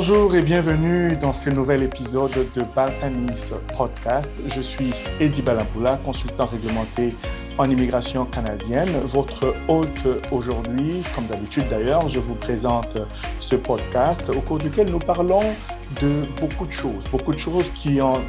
Bonjour et bienvenue dans ce nouvel épisode de Balkanis Podcast. Je suis Eddie Balampoula, consultant réglementé en immigration canadienne. Votre hôte aujourd'hui, comme d'habitude d'ailleurs, je vous présente ce podcast au cours duquel nous parlons de beaucoup de choses qui ont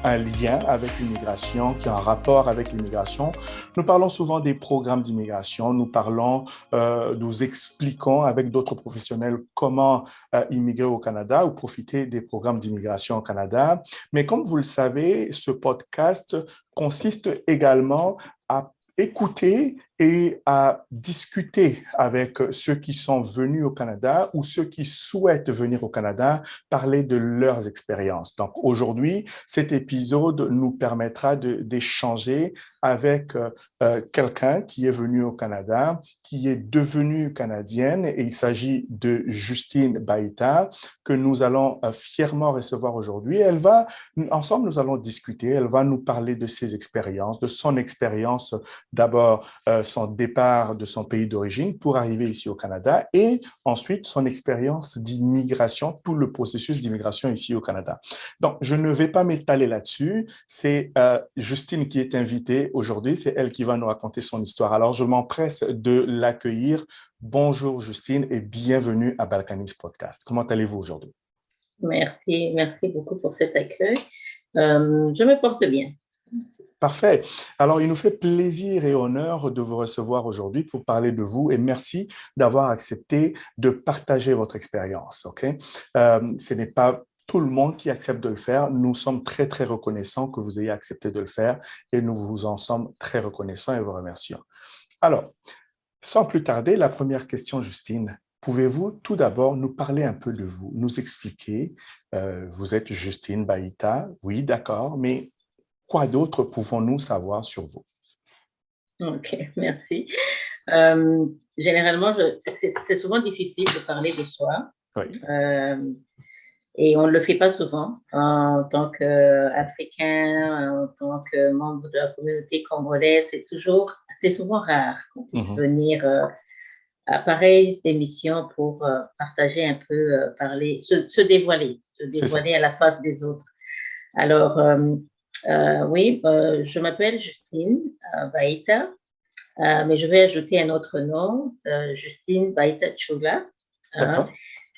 un lien avec l'immigration, qui ont un rapport avec l'immigration. Nous parlons souvent des programmes d'immigration, nous expliquons avec d'autres professionnels comment immigrer au Canada ou profiter des programmes d'immigration au Canada. Mais comme vous le savez, ce podcast consiste également à écouter et à discuter avec ceux qui sont venus au Canada ou ceux qui souhaitent venir au Canada, parler de leurs expériences. Donc aujourd'hui, cet épisode nous permettra d'échanger avec quelqu'un qui est venu au Canada, qui est devenue canadienne, et il s'agit de Justine Baïta, que nous allons fièrement recevoir aujourd'hui. Ensemble, nous allons discuter, elle va nous parler de ses expériences, de son expérience, d'abord son départ de son pays d'origine pour arriver ici au Canada et ensuite son expérience d'immigration, tout le processus d'immigration ici au Canada. Donc, je ne vais pas m'étaler là-dessus. C'est Justine qui est invitée aujourd'hui. C'est elle qui va nous raconter son histoire. Alors, je m'empresse de l'accueillir. Bonjour Justine et bienvenue à Balkanis Podcast. Comment allez-vous aujourd'hui? Merci beaucoup pour cet accueil. Je me porte bien. Parfait. Alors, il nous fait plaisir et honneur de vous recevoir aujourd'hui pour parler de vous et merci d'avoir accepté de partager votre expérience. OK? Ce n'est pas tout le monde qui accepte de le faire. Nous sommes très, très reconnaissants que vous ayez accepté de le faire et nous vous en sommes très reconnaissants et vous remercions. Alors, sans plus tarder, la première question, Justine. Pouvez-vous tout d'abord nous parler un peu de vous, nous expliquer, vous êtes Justine Baïta, oui, d'accord, mais quoi d'autre pouvons-nous savoir sur vous? OK, merci. Généralement, c'est souvent difficile de parler de soi. Oui. Et on ne le fait pas souvent en tant qu'Africain, en tant que membre de la communauté congolaise. C'est souvent rare qu'on puisse venir à pareille émission pour partager un peu, se dévoiler à la face des autres. Alors, oui, je m'appelle Justine Baïta, mais je vais ajouter un autre nom, Justine Baïta Tchoula.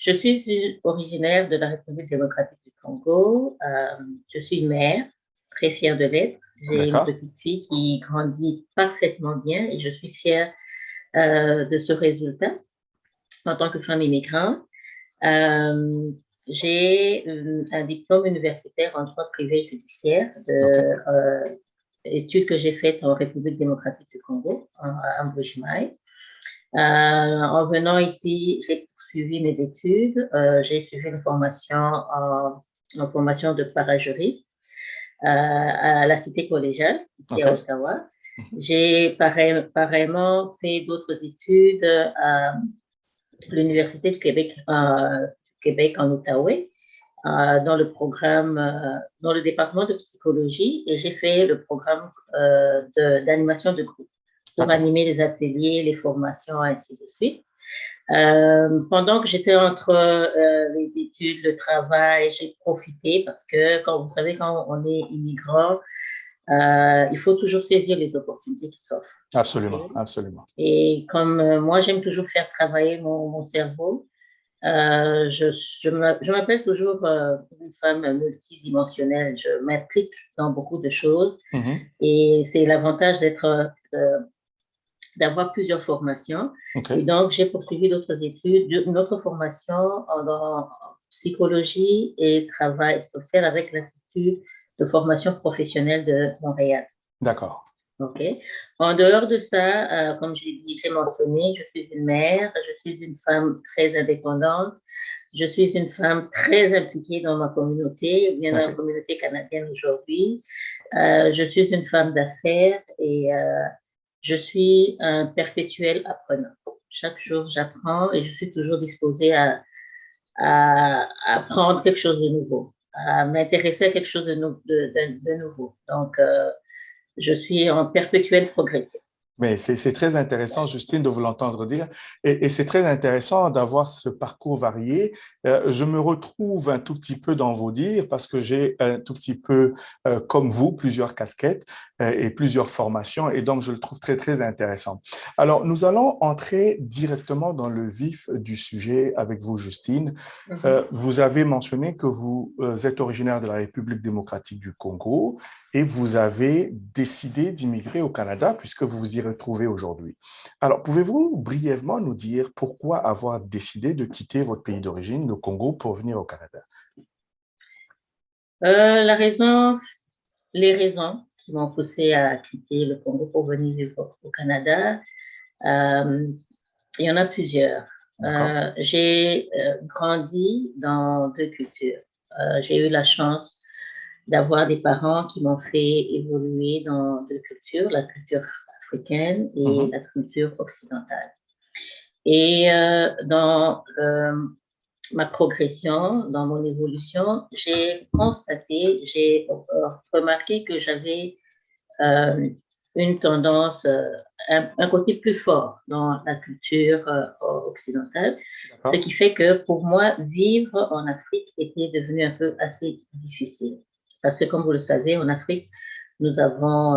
Je suis originaire de la République démocratique du Congo. Je suis mère, très fière de l'être. J'ai une petite fille qui grandit parfaitement bien et je suis fière de ce résultat en tant que femme immigrante. J'ai un diplôme universitaire en droit privé judiciaire études que j'ai faites en République démocratique du Congo, à Mbuji-Mayi. En venant ici, j'ai poursuivi mes études. J'ai suivi une formation en formation de parajuriste à la Cité collégiale, ici à Ottawa. J'ai pareillement fait d'autres études à l'Université du Québec en Outaouais, dans le département de psychologie, et j'ai fait le programme d'animation de groupe pour animer les ateliers, les formations, ainsi de suite. Pendant que j'étais entre les études, le travail, j'ai profité parce que, vous savez, quand on est immigrant, il faut toujours saisir les opportunités qui s'offrent. Absolument, absolument. Et comme moi, j'aime toujours faire travailler mon cerveau, je m'appelle toujours une femme multidimensionnelle. Je m'implique dans beaucoup de choses et c'est l'avantage d'avoir plusieurs formations. Et donc, j'ai poursuivi d'autres études, une autre formation en psychologie et travail social avec l'Institut de formation professionnelle de Montréal. D'accord. OK. En dehors de ça, comme j'ai mentionné, je suis une mère, je suis une femme très indépendante, je suis une femme très impliquée dans ma communauté, bien dans la communauté canadienne aujourd'hui. Je suis une femme d'affaires et je suis un perpétuel apprenant. Chaque jour, j'apprends et je suis toujours disposée à apprendre quelque chose de nouveau, à m'intéresser à quelque chose de nouveau. Donc, je suis en perpétuelle progression. Mais c'est très intéressant, Justine, de vous l'entendre dire. Et c'est très intéressant d'avoir ce parcours varié Je me retrouve un tout petit peu dans vos dires parce que j'ai un tout petit peu, comme vous, plusieurs casquettes et plusieurs formations et donc je le trouve très, très intéressant. Alors, nous allons entrer directement dans le vif du sujet avec vous, Justine. Vous avez mentionné que vous êtes originaire de la République démocratique du Congo et vous avez décidé d'immigrer au Canada puisque vous vous y retrouvez aujourd'hui. Alors, pouvez-vous brièvement nous dire pourquoi avoir décidé de quitter votre pays d'origine, le Congo, pour venir au Canada? La raison, les raisons qui m'ont poussé à quitter le Congo pour venir vivre au Canada, il y en a plusieurs. J'ai grandi dans deux cultures. J'ai eu la chance d'avoir des parents qui m'ont fait évoluer dans deux cultures, la culture africaine et la culture occidentale. Et dans ma progression, dans mon évolution, j'ai constaté, j'ai remarqué que j'avais une tendance, un côté plus fort dans la culture occidentale, ce qui fait que pour moi, vivre en Afrique était devenu un peu assez difficile. Parce que comme vous le savez, en Afrique, nous avons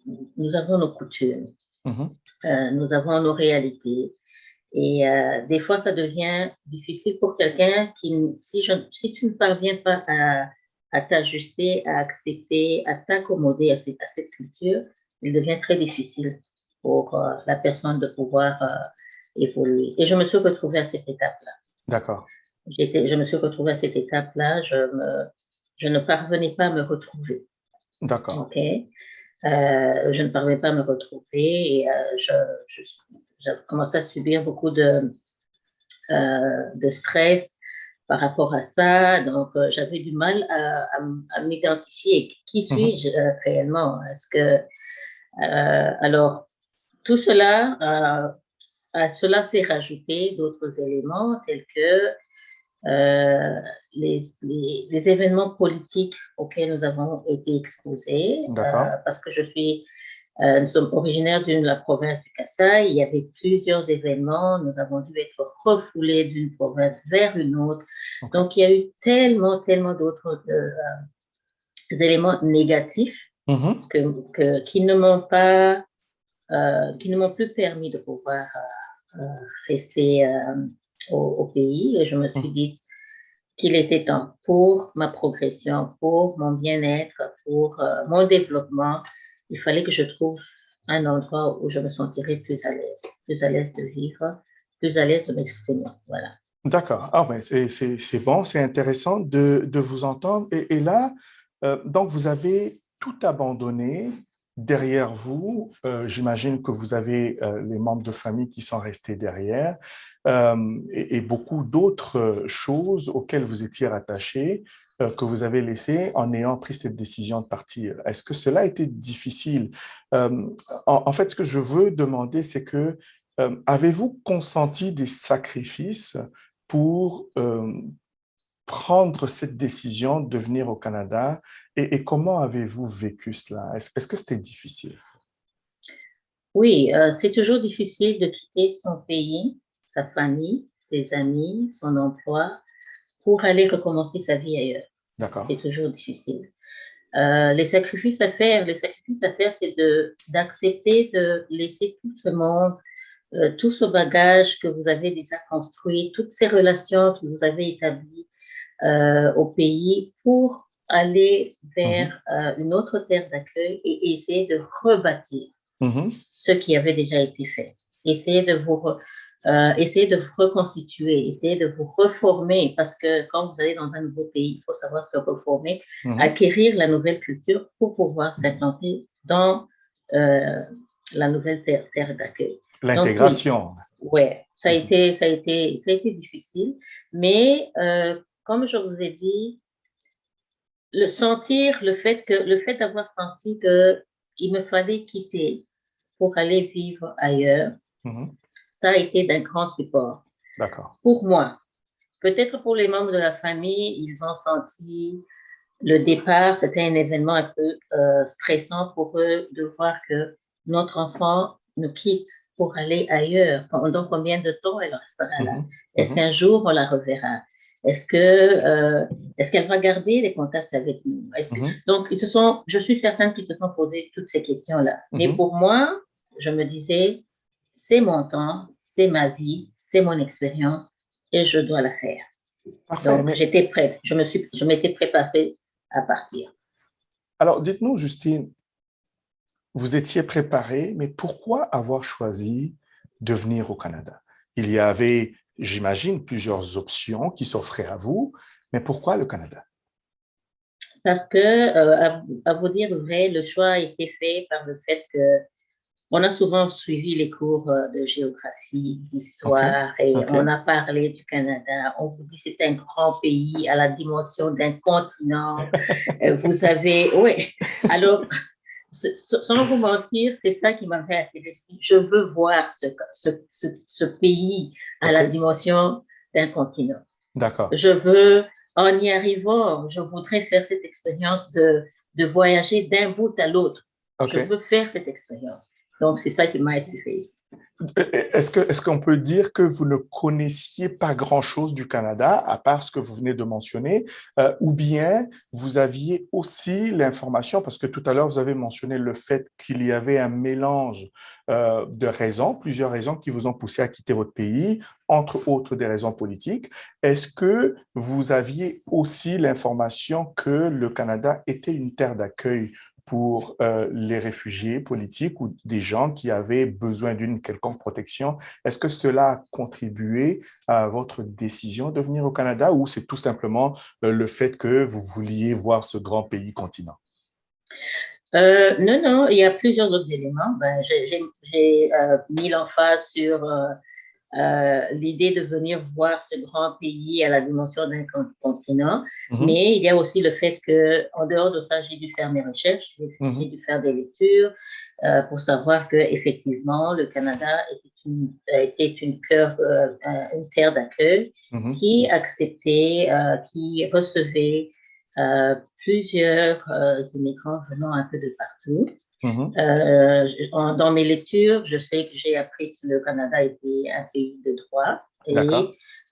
nos coutumes, nous avons nos réalités. Et des fois, ça devient difficile pour quelqu'un qui, si tu ne parviens pas à t'ajuster, à accepter, à t'accommoder à cette culture, il devient très difficile pour la personne de pouvoir évoluer. Et je me suis retrouvée à cette étape-là. D'accord. Je me suis retrouvée à cette étape-là. Je ne parvenais pas à me retrouver. D'accord. OK. Je ne parvenais pas à me retrouver et j'ai commencé à subir beaucoup de stress par rapport à ça. Donc, j'avais du mal à m'identifier. Qui suis-je réellement? Est-ce que, alors, tout cela, à cela s'est rajouté d'autres éléments tels que les événements politiques auxquels nous avons été exposés, parce que nous sommes originaires de la province du Kasaï. Il y avait plusieurs événements. Nous avons dû être refoulés d'une province vers une autre. Donc, il y a eu tellement d'autres éléments négatifs qui ne m'ont plus permis de pouvoir rester au pays. Et je me suis dit qu'il était temps pour ma progression, pour mon bien-être, pour mon développement. Il fallait que je trouve un endroit où je me sentirais plus à l'aise de vivre, plus à l'aise de m'exprimer. Voilà. D'accord. Ah, ben, c'est bon, c'est intéressant de vous entendre. Et là, donc, vous avez tout abandonné derrière vous. J'imagine que vous avez les membres de famille qui sont restés derrière et beaucoup d'autres choses auxquelles vous étiez rattachés que vous avez laissées en ayant pris cette décision de partir. Est-ce que cela a été difficile? En fait, ce que je veux demander, c'est que avez-vous consenti des sacrifices pour prendre cette décision de venir au Canada et comment avez-vous vécu cela? Est-ce que c'était difficile? Oui, c'est toujours difficile de quitter son pays, sa famille, ses amis, son emploi pour aller recommencer sa vie ailleurs. D'accord. C'est toujours difficile. Les sacrifices à faire, c'est d'accepter de laisser tout ce monde, tout ce bagage que vous avez déjà construit, toutes ces relations que vous avez établies au pays pour aller vers une autre terre d'accueil et essayer de rebâtir ce qui avait déjà été fait. Essayer de vous reconstituer, essayer de vous reformer, parce que quand vous allez dans un nouveau pays, il faut savoir se reformer, acquérir la nouvelle culture pour pouvoir s'implanter dans la nouvelle terre d'accueil. L'intégration. Ouais, ça a été difficile, mais comme je vous ai dit, le fait d'avoir senti que il me fallait quitter pour aller vivre ailleurs, ça a été d'un grand support. D'accord. Pour moi, peut-être pour les membres de la famille, ils ont senti le départ, c'était un événement un peu stressant pour eux de voir que notre enfant nous quitte pour aller ailleurs. Pendant combien de temps elle restera là? Est-ce qu'un jour on la reverra? Est-ce qu'elle va garder les contacts avec nous? Donc, je suis certaine qu'ils se sont posés toutes ces questions-là. Mais pour moi, je me disais, c'est mon temps, c'est ma vie, c'est mon expérience et je dois la faire. Parfait, donc, j'étais prête. Je m'étais préparée à partir. Alors, dites-nous, Justine, vous étiez préparée, mais pourquoi avoir choisi de venir au Canada? Il y avait, j'imagine, plusieurs options qui s'offraient à vous, mais pourquoi le Canada? Parce que, à vous dire vrai, le choix a été fait par le fait que on a souvent suivi les cours de géographie, d'histoire, et on a parlé du Canada. On vous dit que c'est un grand pays à la dimension d'un continent. Vous avez, oui. Alors, sans vous mentir, c'est ça qui m'avait intéressé. Je veux voir ce pays à la dimension d'un continent. D'accord. En y arrivant, je voudrais faire cette expérience de voyager d'un bout à l'autre. Je veux faire cette expérience. Donc, c'est ça qui m'a attirée ici. Est-ce qu'on peut dire que vous ne connaissiez pas grand-chose du Canada, à part ce que vous venez de mentionner, ou bien vous aviez aussi l'information, parce que tout à l'heure, vous avez mentionné le fait qu'il y avait un mélange de raisons, plusieurs raisons qui vous ont poussé à quitter votre pays, entre autres des raisons politiques. Est-ce que vous aviez aussi l'information que le Canada était une terre d'accueil pour les réfugiés politiques ou des gens qui avaient besoin d'une quelconque protection? Est-ce que cela a contribué à votre décision de venir au Canada ou c'est tout simplement le fait que vous vouliez voir ce grand pays continent? Non, il y a plusieurs autres éléments. J'ai mis l'emphase sur l'idée de venir voir ce grand pays à la dimension d'un continent, mais il y a aussi le fait qu'en dehors de ça, j'ai dû faire mes recherches, j'ai dû faire des lectures pour savoir qu'effectivement, le Canada était une terre d'accueil qui acceptait, qui recevait plusieurs immigrants venant un peu de partout. Dans mes lectures, je sais que j'ai appris que le Canada était un pays de droit. Et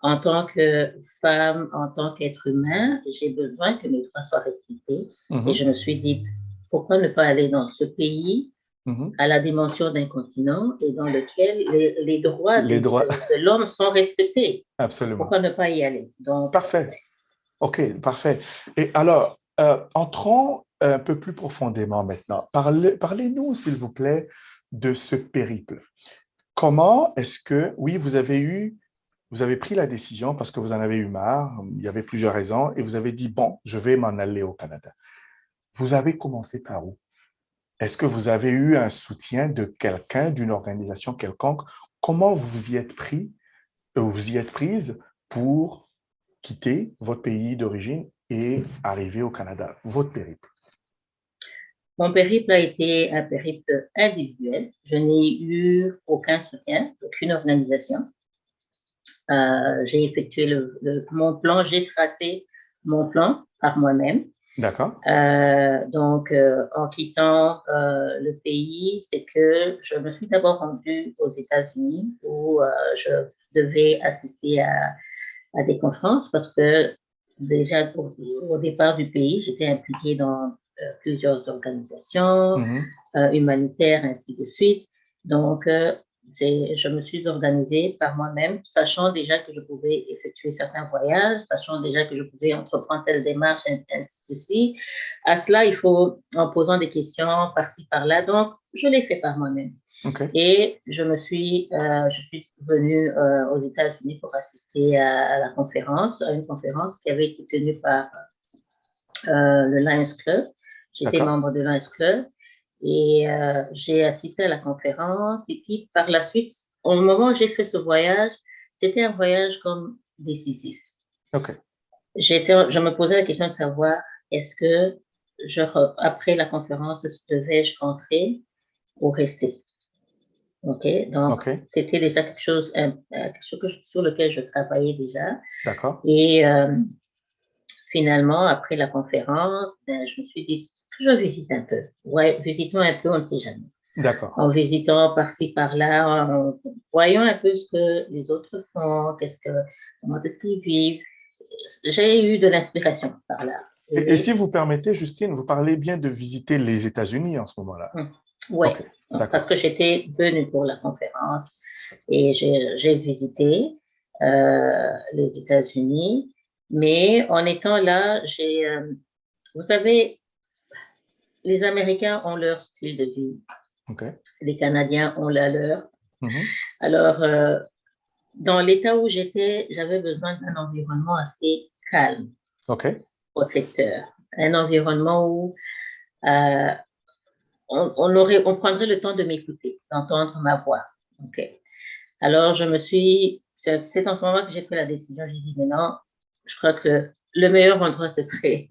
en tant que femme, en tant qu'être humain, j'ai besoin que mes droits soient respectés. Et je me suis dit, pourquoi ne pas aller dans ce pays à la dimension d'un continent et dans lequel les droits de l'homme sont respectés? Absolument. Pourquoi ne pas y aller? Donc, parfait. OK, parfait. Et alors, entrons un peu plus profondément maintenant. Parlez-nous, s'il vous plaît, de ce périple. Comment est-ce que, oui, vous avez pris la décision parce que vous en avez eu marre, il y avait plusieurs raisons, et vous avez dit, bon, je vais m'en aller au Canada. Vous avez commencé par où? Est-ce que vous avez eu un soutien de quelqu'un, d'une organisation quelconque? Comment vous y êtes prise pour quitter votre pays d'origine et arriver au Canada, votre périple? Mon périple a été un périple individuel. Je n'ai eu aucun soutien, aucune organisation. J'ai effectué mon plan, j'ai tracé mon plan par moi-même. D'accord. Donc, en quittant le pays, c'est que je me suis d'abord rendue aux États-Unis où je devais assister à des conférences parce que déjà au départ du pays, j'étais impliquée dans plusieurs organisations humanitaires, ainsi de suite. Donc, je me suis organisée par moi-même, sachant déjà que je pouvais effectuer certains voyages, sachant déjà que je pouvais entreprendre telle démarche, ainsi de suite. À cela, il faut, en posant des questions par-ci, par-là. Donc, je l'ai fait par moi-même. Et je suis venue aux États-Unis pour assister à une conférence qui avait été tenue par le Lions Club. J'étais membre de Lions Club et j'ai assisté à la conférence. Et puis, par la suite, au moment où j'ai fait ce voyage, c'était un voyage comme décisif. Je me posais la question de savoir, est-ce que après la conférence, devais-je rentrer ou rester? Donc, c'était déjà quelque chose sur lequel je travaillais déjà. Et finalement, après la conférence, je me suis dit, que je visite un peu. Ouais, visitons un peu, on ne sait jamais. En visitant par-ci, par-là, en voyant un peu ce que les autres font, comment est-ce qu'ils vivent. j'ai eu de l'inspiration par là. Et si vous permettez, Justine, vous parlez bien de visiter les États-Unis en ce moment-là. Oui, OK, d'accord. parce que j'étais venue pour la conférence et j'ai visité les États-Unis. Mais en étant là, vous savez, les Américains ont leur style de vie. OK. Les Canadiens ont la leur. Mhm. Alors, dans l'état où j'étais, j'avais besoin d'un environnement assez calme, OK. protecteur. Un environnement où on prendrait le temps de m'écouter, d'entendre ma voix. OK. Alors, c'est en ce moment que j'ai pris la décision. J'ai dit, mais non, je crois que le meilleur endroit, ce serait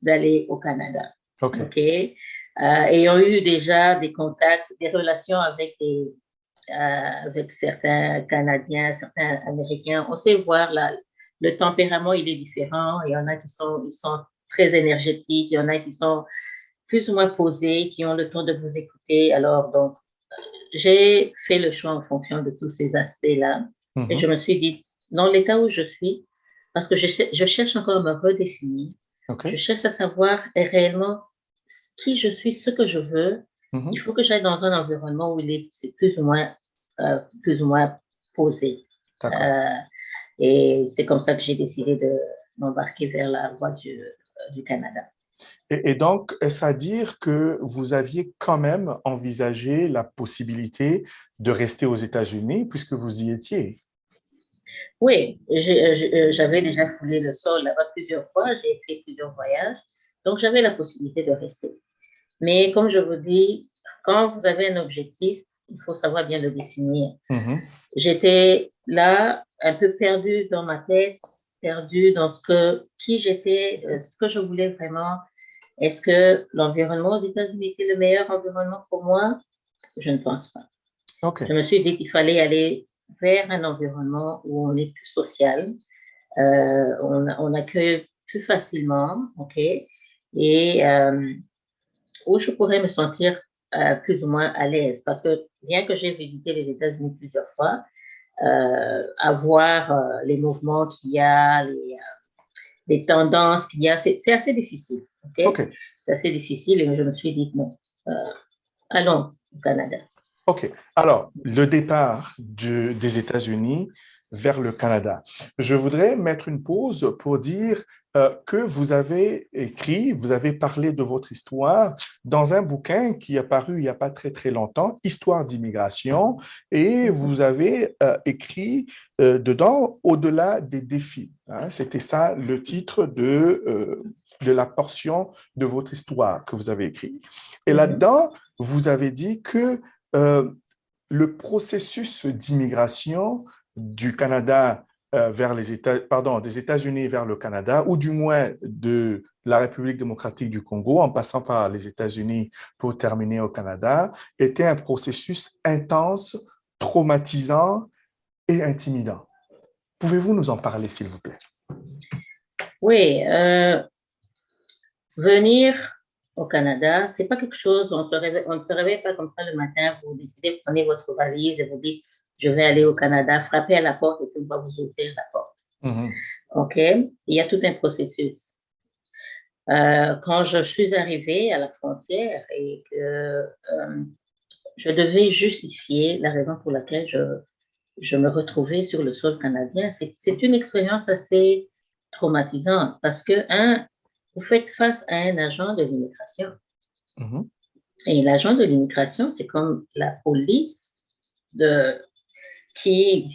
d'aller au Canada. OK. OK. Ayant eu déjà des contacts, des relations avec certains Canadiens, certains Américains, on sait voir le tempérament, il est différent. Il y en a ils sont très énergétiques, il y en a qui sont plus ou moins posés, qui ont le temps de vous écouter. Alors, donc, j'ai fait le choix en fonction de tous ces aspects-là. Et je me suis dit, dans l'état où je suis, parce que je cherche encore à me redéfinir, OK. je cherche à savoir réellement qui je suis, ce que je veux. Il faut que j'aille dans un environnement où c'est plus ou moins posé. Et c'est comme ça que j'ai décidé de m'embarquer vers la voie du Canada. Et donc, est-ce à dire que vous aviez quand même envisagé la possibilité de rester aux États-Unis puisque vous y étiez? Oui, j'avais déjà foulé le sol là-bas plusieurs fois, j'ai fait plusieurs voyages, donc j'avais la possibilité de rester. Mais comme je vous dis, quand vous avez un objectif, il faut savoir bien le définir. J'étais là, un peu perdue dans ma tête, perdue dans qui j'étais, ce que je voulais vraiment. Est-ce que l'environnement aux États-Unis était le meilleur environnement pour moi? Je ne pense pas. OK. Je me suis dit qu'il fallait aller vers un environnement où on est plus social, on accueille plus facilement, OK, et où je pourrais me sentir plus ou moins à l'aise. Parce que bien que j'ai visité les États-Unis plusieurs fois, à voir les mouvements qu'il y a, les tendances qu'il y a, c'est assez difficile. OK? OK. C'est assez difficile et je me suis dit non, allons au Canada. OK. Alors, le départ des États-Unis vers le Canada. Je voudrais mettre une pause pour dire que vous avez écrit, vous avez parlé de votre histoire dans un bouquin qui est paru il n'y a pas très, très longtemps, Histoire d'immigration, et vous avez écrit dedans Au-delà des défis. Hein, c'était ça le titre de la portion de votre histoire que vous avez écrite. Et là-dedans, vous avez dit que le processus d'immigration du Canada vers des États-Unis vers le Canada, ou du moins de la République démocratique du Congo, en passant par les États-Unis pour terminer au Canada, était un processus intense, traumatisant et intimidant. Pouvez-vous nous en parler, s'il vous plaît? Oui, venir au Canada, c'est pas quelque chose, on ne se réveille pas comme ça le matin, vous décidez, vous prenez votre valise et vous dites, je vais aller au Canada, frappez à la porte et puis on va vous ouvrir la porte. OK? Il y a tout un processus. Quand je suis arrivée à la frontière et que je devais justifier la raison pour laquelle je me retrouvais sur le sol canadien, c'est une expérience assez traumatisante parce que, vous faites face à un agent de l'immigration. Et l'agent de l'immigration, c'est comme la police qui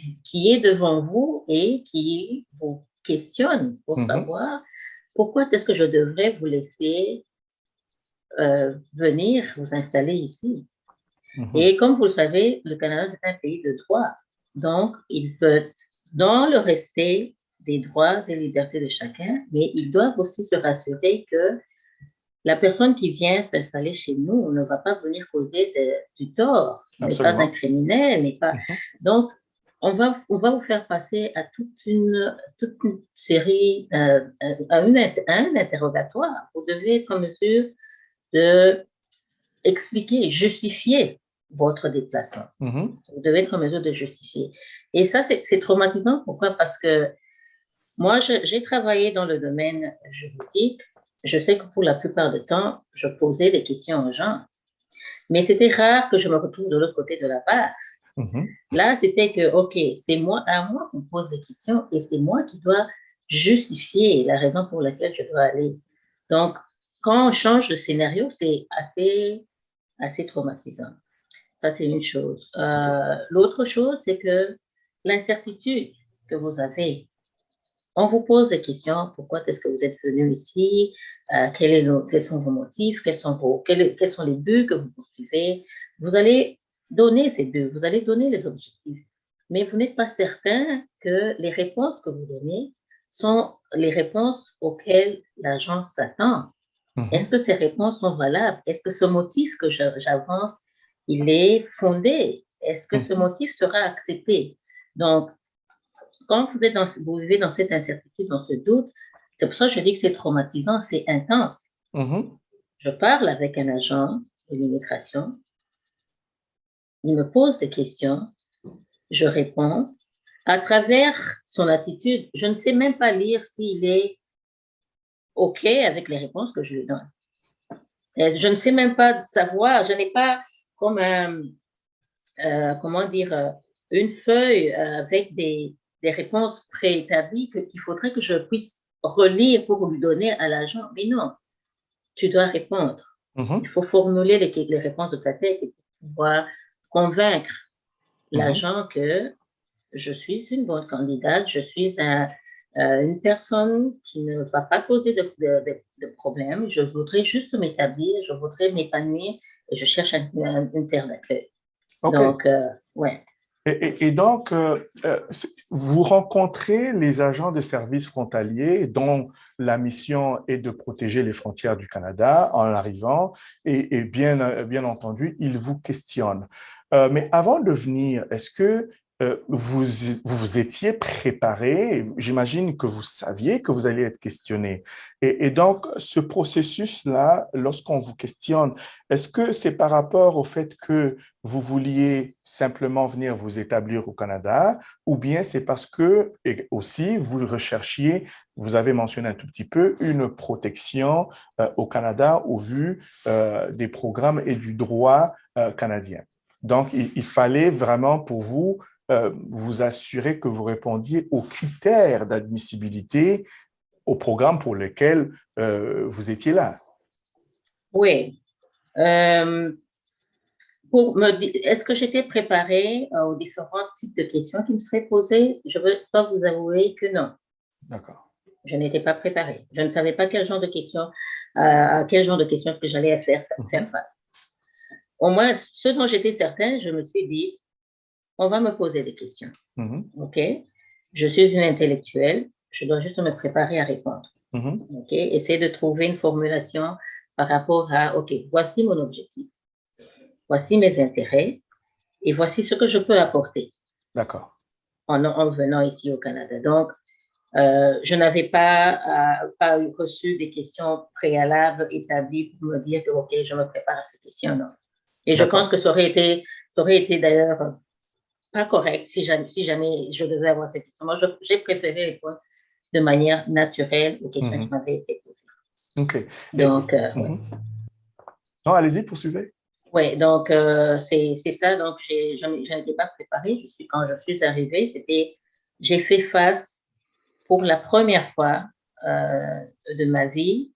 est devant vous et qui vous questionne pour savoir pourquoi est-ce que je devrais vous laisser venir vous installer ici. Et comme vous le savez, le Canada, c'est un pays de droit. Donc, il peut, dans le respect des droits et libertés de chacun, mais ils doivent aussi se rassurer que la personne qui vient s'installer chez nous ne va pas venir causer du tort, n'est pas un criminel, n'est pas. Donc, on va vous faire passer à toute une série, à un interrogatoire. Vous devez être en mesure de expliquer, justifier votre déplacement. Vous devez être en mesure de justifier. Et ça, c'est traumatisant. Pourquoi? Parce que Moi, j'ai travaillé dans le domaine juridique. Je sais que pour la plupart du temps, je posais des questions aux gens, mais c'était rare que je me retrouve de l'autre côté de la barre. Mhm. Là, c'était que, OK, c'est à moi qu'on pose des questions et c'est moi qui dois justifier la raison pour laquelle je dois aller. Donc, quand on change de scénario, c'est assez traumatisant. Ça, c'est une chose. OK. L'autre chose, c'est que l'incertitude que vous avez, on vous pose des questions. Pourquoi est-ce que vous êtes venu ici? Quels sont vos motifs? Quels sont les buts que vous poursuivez? Vous allez donner ces buts, vous allez donner les objectifs. Mais vous n'êtes pas certain que les réponses que vous donnez sont les réponses auxquelles l'agent s'attend. Est-ce Mhm. que ces réponses sont valables? Est-ce que ce motif que j'avance, il est fondé? Est-ce que ce Mhm. motif sera accepté? Donc, quand vous vivez dans cette incertitude, dans ce doute, c'est pour ça que je dis que c'est traumatisant, c'est intense. Mhm. Je parle avec un agent de l'immigration, il me pose des questions, je réponds. À travers son attitude, je ne sais même pas lire s'il est OK avec les réponses que je lui donne. Et je ne sais même pas savoir, je n'ai pas comme comment dire, une feuille avec des réponses préétablies qu'il faudrait que je puisse relire pour lui donner à l'agent. Mais non, tu dois répondre. Il Mhm. faut formuler les réponses de ta tête et pouvoir convaincre Mhm. l'agent que je suis une bonne candidate, je suis une personne qui ne va pas causer de problème. Je voudrais juste m'établir, je voudrais m'épanouir et je cherche une terre d'accueil. OK. Donc, ouais. Et donc, vous rencontrez les agents de services frontaliers dont la mission est de protéger les frontières du Canada en arrivant et bien entendu, ils vous questionnent. Mais avant de venir, est-ce que vous étiez préparé? J'imagine que vous saviez que vous alliez être questionné. Et donc, ce processus-là, lorsqu'on vous questionne, est-ce que c'est par rapport au fait que vous vouliez simplement venir vous établir au Canada, ou bien c'est parce que et aussi vous recherchiez, vous avez mentionné un tout petit peu, une protection au Canada au vu des programmes et du droit canadien. Donc, il fallait vraiment pour vous vous assurer que vous répondiez aux critères d'admissibilité au programme pour lequel vous étiez là. Oui. Est-ce que j'étais préparée aux différents types de questions qui me seraient posées? Je ne veux pas vous avouer que non, D'accord. je n'étais pas préparée. Je ne savais pas à quel genre de questions est-ce que j'allais faire Mhm. face. Au moins, ce dont j'étais certaine, je me suis dit, on va me poser des questions. Mhm. OK? Je suis une intellectuelle, je dois juste me préparer à répondre. Mhm. OK? Essayer de trouver une formulation par rapport à, OK, voici mon objectif, voici mes intérêts et voici ce que je peux apporter D'accord. en venant ici au Canada. Donc, je n'avais pas reçu des questions préalables établies pour me dire que, OK, je me prépare à ces questions. Non. Et je pense D'accord. que ça aurait été d'ailleurs pas correct si jamais je devais avoir cette question. Moi, j'ai préféré répondre de manière naturelle aux questions qui Mhm. m'avaient été posées. OK. Donc, ouais. Mhm. Non, allez-y, poursuivez. Ouais, donc c'est ça. Donc, je n'étais pas préparée. Quand je suis arrivée, j'ai fait face pour la première fois de ma vie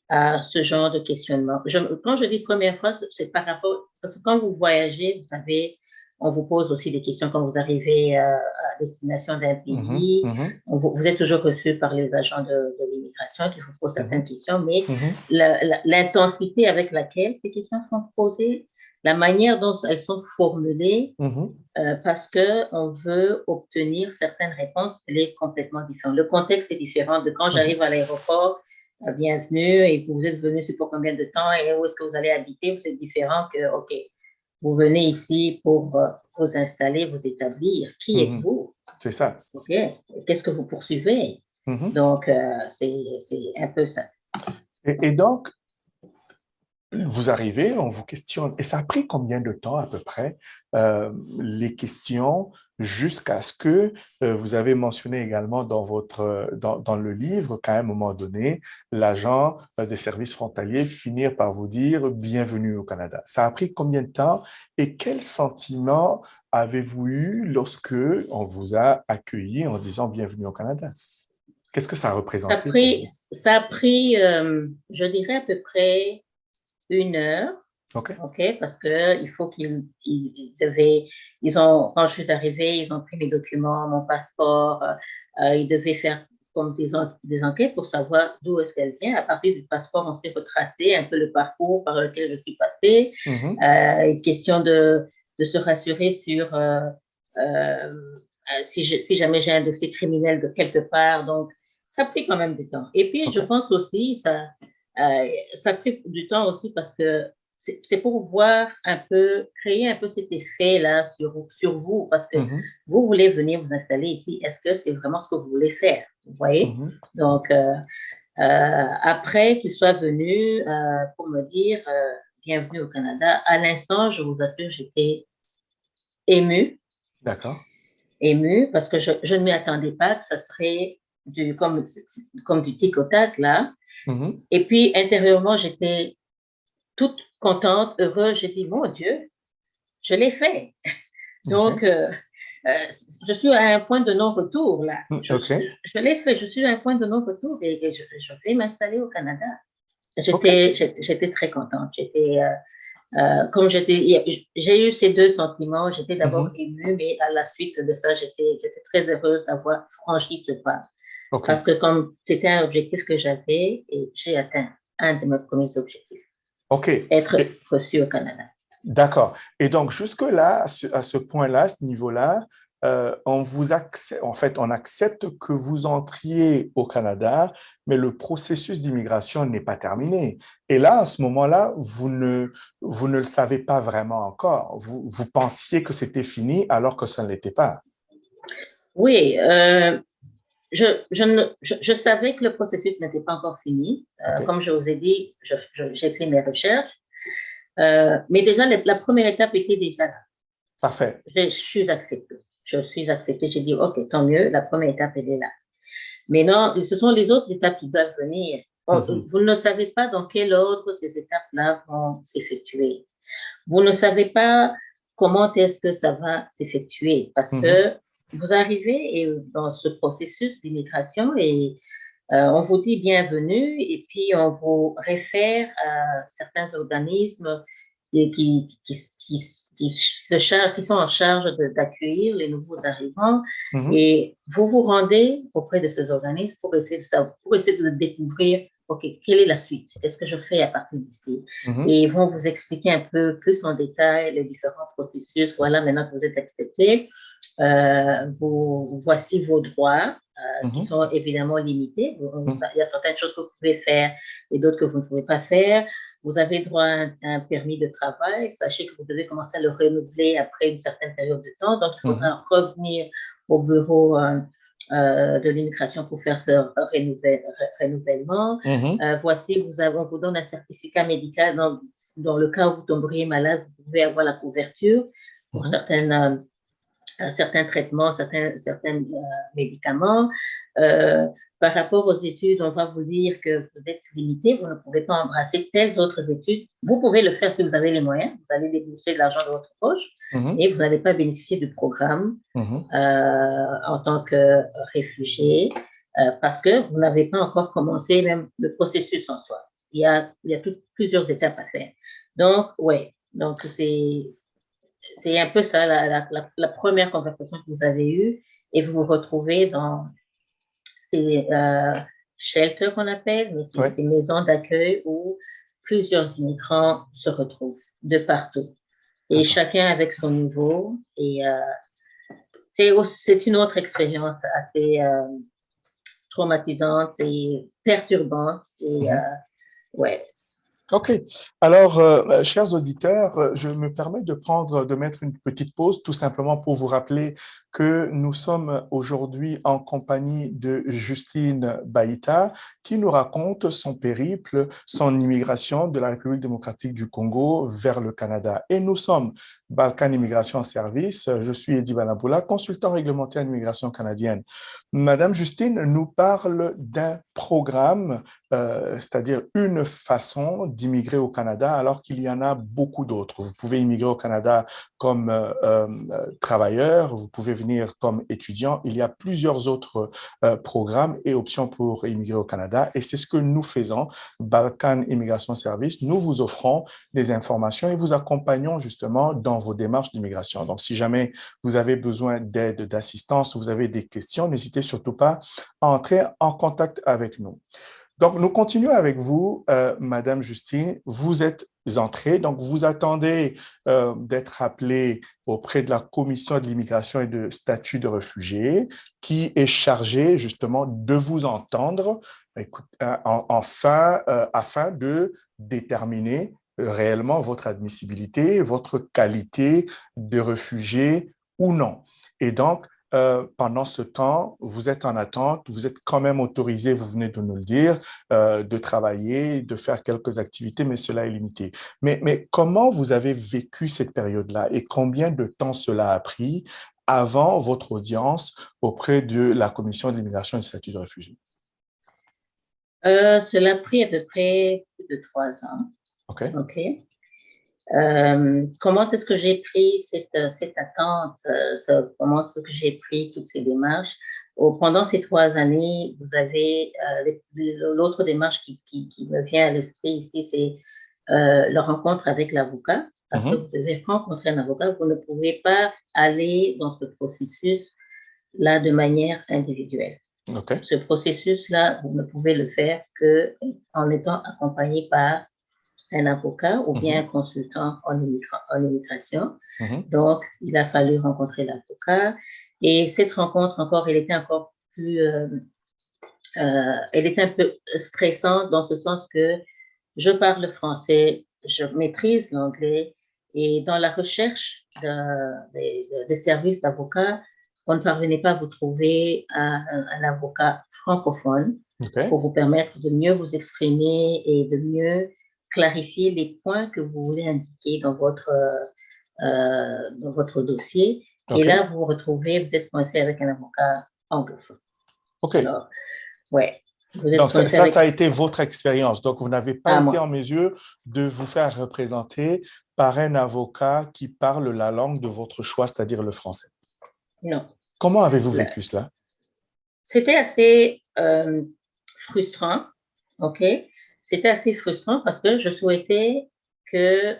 à ce genre de questionnement. Quand je dis première fois, c'est par rapport, parce que quand vous voyagez, vous savez, on vous pose aussi des questions quand vous arrivez à destination d'un Mhm. pays. Mhm. Vous êtes toujours reçu par les agents de l'immigration qui vous posent certaines Mhm. questions, mais Mhm. l'intensité avec laquelle ces questions sont posées, la manière dont elles sont formulées, Mhm. parce qu'on veut obtenir certaines réponses, elle est complètement différente. Le contexte est différent de quand Mhm. j'arrive à l'aéroport, bienvenue, et vous êtes venu, c'est pour combien de temps, et où est-ce que vous allez habiter, c'est différent que, OK, vous venez ici pour vous installer, vous établir. Qui Mhm. êtes-vous? C'est ça. OK, qu'est-ce que vous poursuivez? Mhm. Donc, c'est un peu ça. Et donc, vous arrivez, on vous questionne. Et ça a pris combien de temps à peu près, les questions? jusqu'à ce que vous avez mentionné également dans le livre qu'à un moment donné, l'agent des services frontaliers finir par vous dire bienvenue au Canada. Ça a pris combien de temps et quel sentiment avez-vous eu lorsque on vous a accueilli en disant bienvenue au Canada? Qu'est-ce que ça a représenté pour vous? Ça a pris je dirais à peu près 1 heure. OK. OK, parce que il faut quand je suis arrivée, ils ont pris mes documents, mon passeport, ils devaient faire comme des enquêtes pour savoir d'où est-ce qu'elle vient. À partir du passeport, on s'est retracé un peu le parcours par lequel je suis passée. Une question de se rassurer sur si jamais j'ai un dossier criminel de quelque part. Donc, ça a pris quand même du temps. Et puis, je pense aussi, ça a pris du temps aussi parce que c'est pour voir créer un peu cet effet-là sur vous, parce que vous voulez venir vous installer ici. Est-ce que c'est vraiment ce que vous voulez faire? Vous voyez? Donc, après qu'il soit venu pour me dire bienvenue au Canada, à l'instant, je vous assure, j'étais émue. D'accord. Émue parce que je ne m'y attendais pas que ça serait comme du tic au tac, là. Et puis, intérieurement, j'étais toute contente, heureuse. J'ai dit, mon Dieu, je l'ai fait. Donc, je suis à un point de non-retour, là. Je l'ai fait, je suis à un point de non-retour et je vais m'installer au Canada. J'étais très contente. J'ai eu ces deux sentiments. J'étais d'abord émue, mais à la suite de ça, j'étais très heureuse d'avoir franchi ce pas. Parce que comme c'était un objectif que j'avais, et j'ai atteint un de mes premiers objectifs. Être reçu au Canada. D'accord. Et donc, jusque-là, à ce point-là, à ce niveau-là, on accepte que vous entriez au Canada, mais le processus d'immigration n'est pas terminé. Et là, à ce moment-là, vous ne le savez pas vraiment encore. Vous pensiez que c'était fini alors que ça ne l'était pas. Oui, je savais que le processus n'était pas encore fini. Comme je vous ai dit, j'ai fait mes recherches. Mais déjà, la première étape était déjà là. Parfait. Je suis acceptée. J'ai dit, OK, tant mieux, la première étape, elle est là. Mais non, ce sont les autres étapes qui doivent venir. Vous ne savez pas dans quel ordre ces étapes-là vont s'effectuer. Vous ne savez pas comment est-ce que ça va s'effectuer parce que vous arrivez dans ce processus d'immigration et on vous dit bienvenue et puis on vous réfère à certains organismes qui sont en charge d'accueillir les nouveaux arrivants et vous vous rendez auprès de ces organismes pour essayer de découvrir quelle est la suite? Qu'est-ce que je fais à partir d'ici? Et ils vont vous expliquer un peu plus en détail les différents processus. Voilà, maintenant que vous êtes accepté, voici vos droits qui sont évidemment limités. Il y a certaines choses que vous pouvez faire et d'autres que vous ne pouvez pas faire. Vous avez droit à un permis de travail. Sachez que vous devez commencer à le renouveler après une certaine période de temps. Donc, il faudra revenir au bureau de l'immigration pour faire ce renouvellement. Voici, on vous donne un certificat médical dans le cas où vous tomberiez malade, vous pouvez avoir la couverture pour certains traitements, certains médicaments. Par rapport aux études, on va vous dire que vous êtes limité, vous ne pouvez pas embrasser telles autres études. Vous pouvez le faire si vous avez les moyens, vous allez débourser de l'argent de votre poche et vous n'allez pas bénéficier du programme en tant que réfugié parce que vous n'avez pas encore commencé même le processus en soi. Il y a plusieurs étapes à faire. Donc, oui, donc c'est un peu ça, la première conversation que vous avez eue et vous vous retrouvez dans ces shelters qu'on appelle, mais ces maisons d'accueil où plusieurs immigrants se retrouvent de partout et chacun avec son niveau et c'est une autre expérience assez traumatisante et perturbante et ouais. OK. Alors, chers auditeurs, je me permets de mettre une petite pause tout simplement pour vous rappeler que nous sommes aujourd'hui en compagnie de Justine Baïta qui nous raconte son périple, son immigration de la République démocratique du Congo vers le Canada. Et nous sommes Balkan Immigration Service. Je suis Eddie Balaboula, consultant réglementaire en immigration canadienne. Madame Justine nous parle d'un programme, c'est-à-dire une façon d'immigrer au Canada, alors qu'il y en a beaucoup d'autres. Vous pouvez immigrer au Canada comme travailleur, vous pouvez venir comme étudiant. Il y a plusieurs autres programmes et options pour immigrer au Canada, et c'est ce que nous faisons, Balkan Immigration Service. Nous vous offrons des informations et vous accompagnons justement dans vos démarches d'immigration. Donc, si jamais vous avez besoin d'aide, d'assistance, vous avez des questions, n'hésitez surtout pas à entrer en contact avec nous. Donc, nous continuons avec vous, Madame Justine. Vous êtes entrée, donc vous attendez d'être appelée auprès de la Commission de l'immigration et de statut de réfugié, qui est chargée justement de vous entendre afin de déterminer réellement votre admissibilité, votre qualité de réfugié ou non. Et donc, pendant ce temps, vous êtes en attente, vous êtes quand même autorisé, vous venez de nous le dire, de travailler, de faire quelques activités, mais cela est limité. Mais comment vous avez vécu cette période-là et combien de temps cela a pris avant votre audience auprès de la Commission de l'immigration et du statut de réfugié? Cela a pris à peu près plus de 3 ans. OK. OK. Comment est-ce que j'ai pris cette attente? Comment est-ce que j'ai pris toutes ces démarches? Pendant ces 3 années, vous avez l'autre démarche qui me vient à l'esprit ici, c'est la rencontre avec l'avocat, parce que vous devez rencontrer un avocat. Vous ne pouvez pas aller dans ce processus-là de manière individuelle. OK. Ce processus-là, vous ne pouvez le faire qu'en étant accompagné par un avocat ou bien un consultant en immigration. Donc, il a fallu rencontrer l'avocat. Et cette rencontre encore, elle était encore plus, elle était un peu stressante dans ce sens que je parle français, je maîtrise l'anglais et dans la recherche des services d'avocat, on ne parvenait pas à vous trouver un avocat francophone pour vous permettre de mieux vous exprimer et de mieux clarifier les points que vous voulez indiquer dans votre dossier. Et là, vous vous retrouvez, vous êtes coincé avec un avocat anglophone. OK. Alors, ouais. Donc, ça a été votre expérience. Donc, vous n'avez pas été en mesure de vous faire représenter par un avocat qui parle la langue de votre choix, c'est-à-dire le français. Non. Comment avez-vous vécu cela? C'était assez frustrant, OK? C'était assez frustrant parce que je souhaitais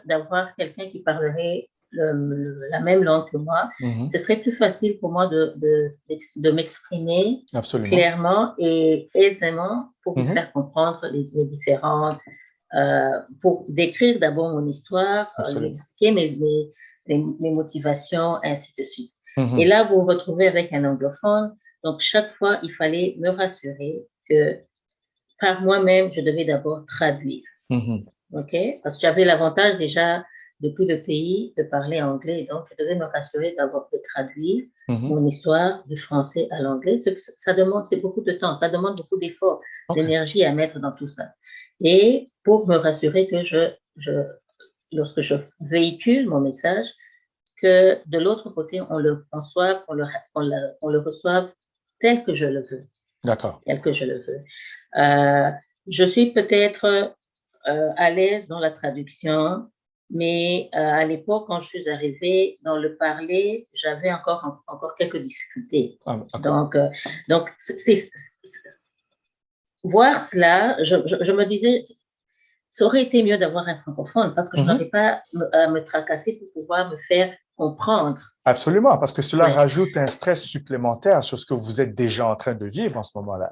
d'avoir quelqu'un qui parlerait la même langue que moi. Ce serait plus facile pour moi de m'exprimer clairement et aisément pour vous faire comprendre les différentes, pour décrire d'abord mon histoire, expliquer mes motivations, ainsi de suite. Et là, vous vous retrouvez avec un anglophone. Donc, chaque fois, il fallait me rassurer que par moi-même, je devais d'abord traduire. OK? Parce que j'avais l'avantage déjà, depuis le pays, de parler anglais. Donc, je devais me rassurer d'abord de traduire mon histoire du français à l'anglais. Ça demande, c'est beaucoup de temps, ça demande beaucoup d'efforts, d'énergie à mettre dans tout ça. Et pour me rassurer que lorsque je véhicule mon message, que de l'autre côté, on le reçoive tel que je le veux. D'accord. Tel que je le veux. Je suis peut-être à l'aise dans la traduction, mais à l'époque, quand je suis arrivée dans le parler, j'avais encore quelques difficultés. Donc, voir cela, je me disais, ça aurait été mieux d'avoir un francophone parce que je n'aurais pas à me tracasser pour pouvoir me faire comprendre. Absolument, parce que cela rajoute un stress supplémentaire sur ce que vous êtes déjà en train de vivre en ce moment-là.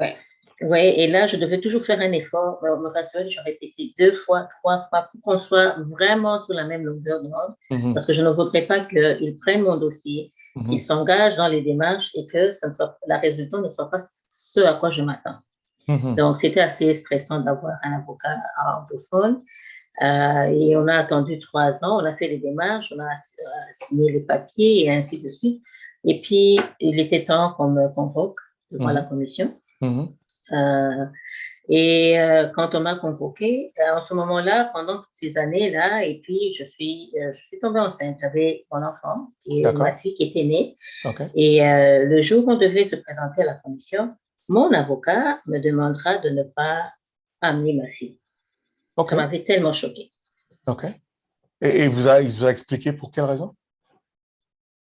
Oui, et là, je devais toujours faire un effort, me rassurer, je répétais 2 fois, 3 fois pour qu'on soit vraiment sur la même longueur d'onde, parce que je ne voudrais pas qu'ils prennent mon dossier, qu'ils s'engagent dans les démarches et que la résultat ne soit pas ce à quoi je m'attends. Donc, c'était assez stressant d'avoir un avocat anglophone. Et on a attendu 3 ans, on a fait les démarches, on a signé les papiers et ainsi de suite. Et puis, il était temps qu'on me convoque devant la commission. Euh, quand on m'a convoqué, en ce moment-là, pendant toutes ces années-là, et puis je suis tombée enceinte. J'avais mon enfant, ma fille qui était née. Okay. Et le jour où on devait se présenter à la commission, mon avocat me demandera de ne pas amener ma fille. Okay. Ça m'avait tellement choquée. OK. Et il vous a expliqué pour quelle raison?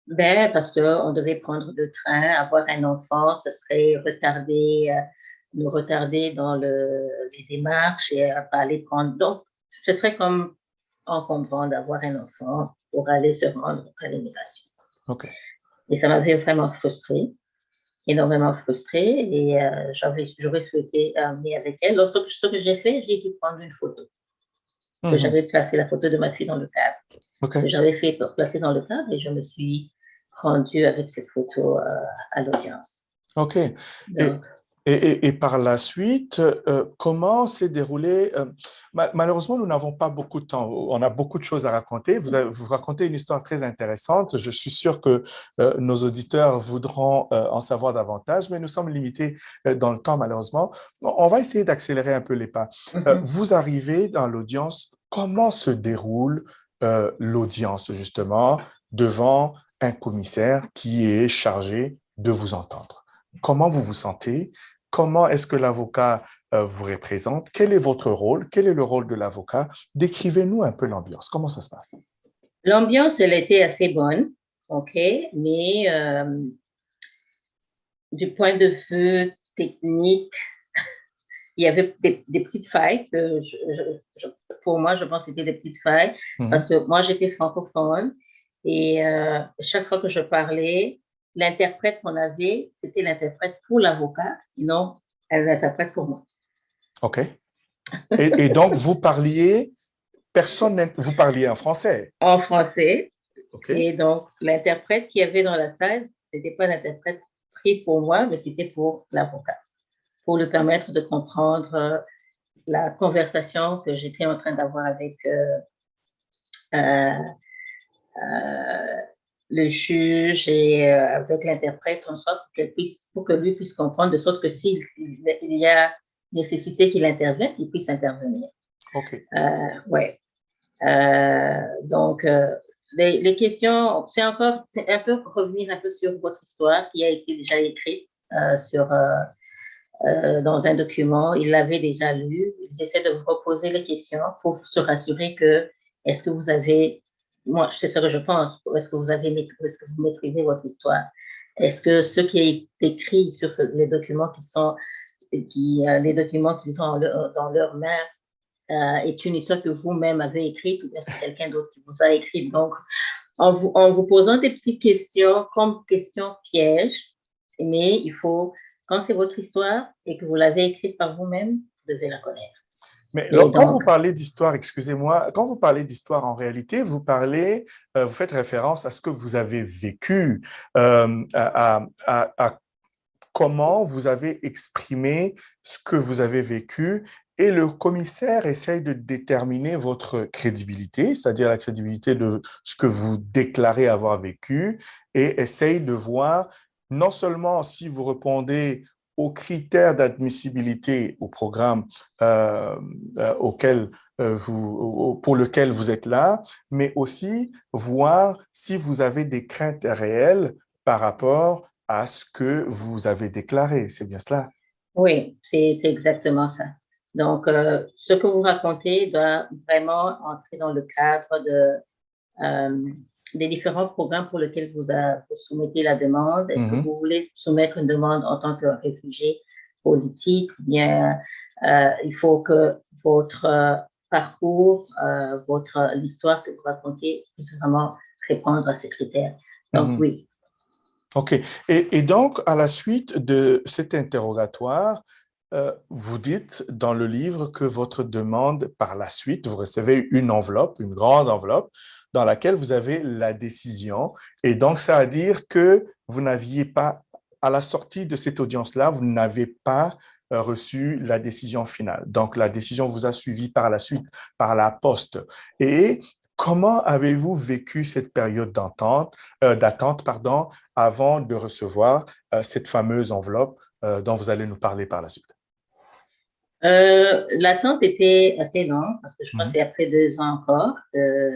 Ben, parce qu'on devait prendre le train, avoir un enfant, ce serait nous retarder dans les démarches et pas aller prendre. Donc, ce serait comme encombrant d'avoir un enfant pour aller se rendre à l'immigration. OK. Et ça m'avait vraiment frustrée, énormément frustrée, et j'aurais souhaité amener avec elle. Donc, ce que j'ai fait, j'ai dû prendre une photo. J'avais placé la photo de ma fille dans le cadre. Okay. J'avais fait placer dans le cadre et je me suis rendue avec cette photo à l'audience. OK. Donc, et par la suite, comment s'est déroulé malheureusement, nous n'avons pas beaucoup de temps. On a beaucoup de choses à raconter. Vous racontez une histoire très intéressante. Je suis sûr que nos auditeurs voudront en savoir davantage, mais nous sommes limités dans le temps, malheureusement. On va essayer d'accélérer un peu les pas. Vous arrivez dans l'audience. Comment se déroule l'audience, justement, devant un commissaire qui est chargé de vous entendre? Comment vous vous sentez? Comment est-ce que l'avocat vous représente? Quel est votre rôle? Quel est le rôle de l'avocat? Décrivez-nous un peu l'ambiance. Comment ça se passe? L'ambiance, elle était assez bonne, OK, mais du point de vue technique, il y avait des petites failles que pour moi, je pense que c'était des petites failles parce que moi, j'étais francophone et chaque fois que je parlais, l'interprète qu'on avait, c'était l'interprète pour l'avocat, non l'interprète pour moi. OK. Et donc, vous parliez en français? En français. Okay. Et donc, l'interprète qu'il y avait dans la salle, ce n'était pas l'interprète pris pour moi, mais c'était pour l'avocat, pour lui permettre de comprendre la conversation que j'étais en train d'avoir avec le juge et avec l'interprète, en sorte pour que lui puisse comprendre, de sorte que s'il y a nécessité qu'il intervienne, qu'il puisse intervenir. OK. Ouais. Donc, les questions, c'est un peu revenir un peu sur votre histoire qui a été déjà écrite dans un document. Ils l'avaient déjà lu. Ils essaient de vous reposer les questions pour se rassurer que est-ce que vous avez, moi, c'est ce que je pense, est-ce que vous maîtrisez votre histoire? Est-ce que ce qui est écrit sur les documents qui sont dans leur main est une histoire que vous-même avez écrite ou bien c'est quelqu'un d'autre qui vous a écrite. Donc, en vous posant des petites questions comme questions pièges, mais il faut, quand c'est votre histoire et que vous l'avez écrite par vous-même, vous devez la connaître. Mais quand vous parlez d'histoire, excusez-moi, quand vous parlez d'histoire, en réalité, vous faites référence à ce que vous avez vécu, à comment vous avez exprimé ce que vous avez vécu, et le commissaire essaye de déterminer votre crédibilité, c'est-à-dire la crédibilité de ce que vous déclarez avoir vécu, et essaye de voir non seulement si vous répondez aux critères d'admissibilité au programme pour lequel vous êtes là, mais aussi voir si vous avez des craintes réelles par rapport à ce que vous avez déclaré. C'est bien cela? Oui, c'est exactement ça. Donc, ce que vous racontez doit vraiment entrer dans le cadre des différents programmes pour lesquels vous soumettez la demande. Est-ce que vous voulez soumettre une demande en tant que réfugié politique? Bien, il faut que votre parcours, l'histoire que vous racontez puisse vraiment répondre à ces critères. Donc, oui. OK. Et donc, à la suite de cet interrogatoire, vous dites dans le livre que votre demande, par la suite, vous recevez une enveloppe, une grande enveloppe, dans laquelle vous avez la décision. Et donc, ça veut dire que vous n'aviez pas, à la sortie de cette audience-là, vous n'avez pas reçu la décision finale. Donc, la décision vous a suivi par la suite, par la poste. Et comment avez-vous vécu cette période d'attente, avant de recevoir cette fameuse enveloppe dont vous allez nous parler par la suite? L'attente était assez longue parce que je crois que Mhm. c'est après 2 ans encore que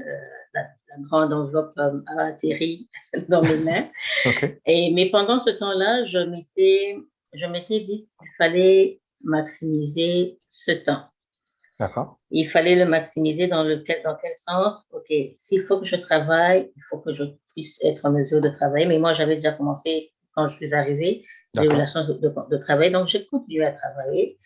la grande enveloppe a atterri dans mes mains. OK, Mais pendant ce temps-là, je m'étais dit qu'il fallait maximiser ce temps. d'accord. Il fallait le maximiser dans quel sens? OK, s'il faut que je travaille, il faut que je puisse être en mesure de travailler. Mais moi, j'avais déjà commencé quand je suis arrivée. J'ai eu la D'accord. chance de travailler, donc j'ai continué à travailler.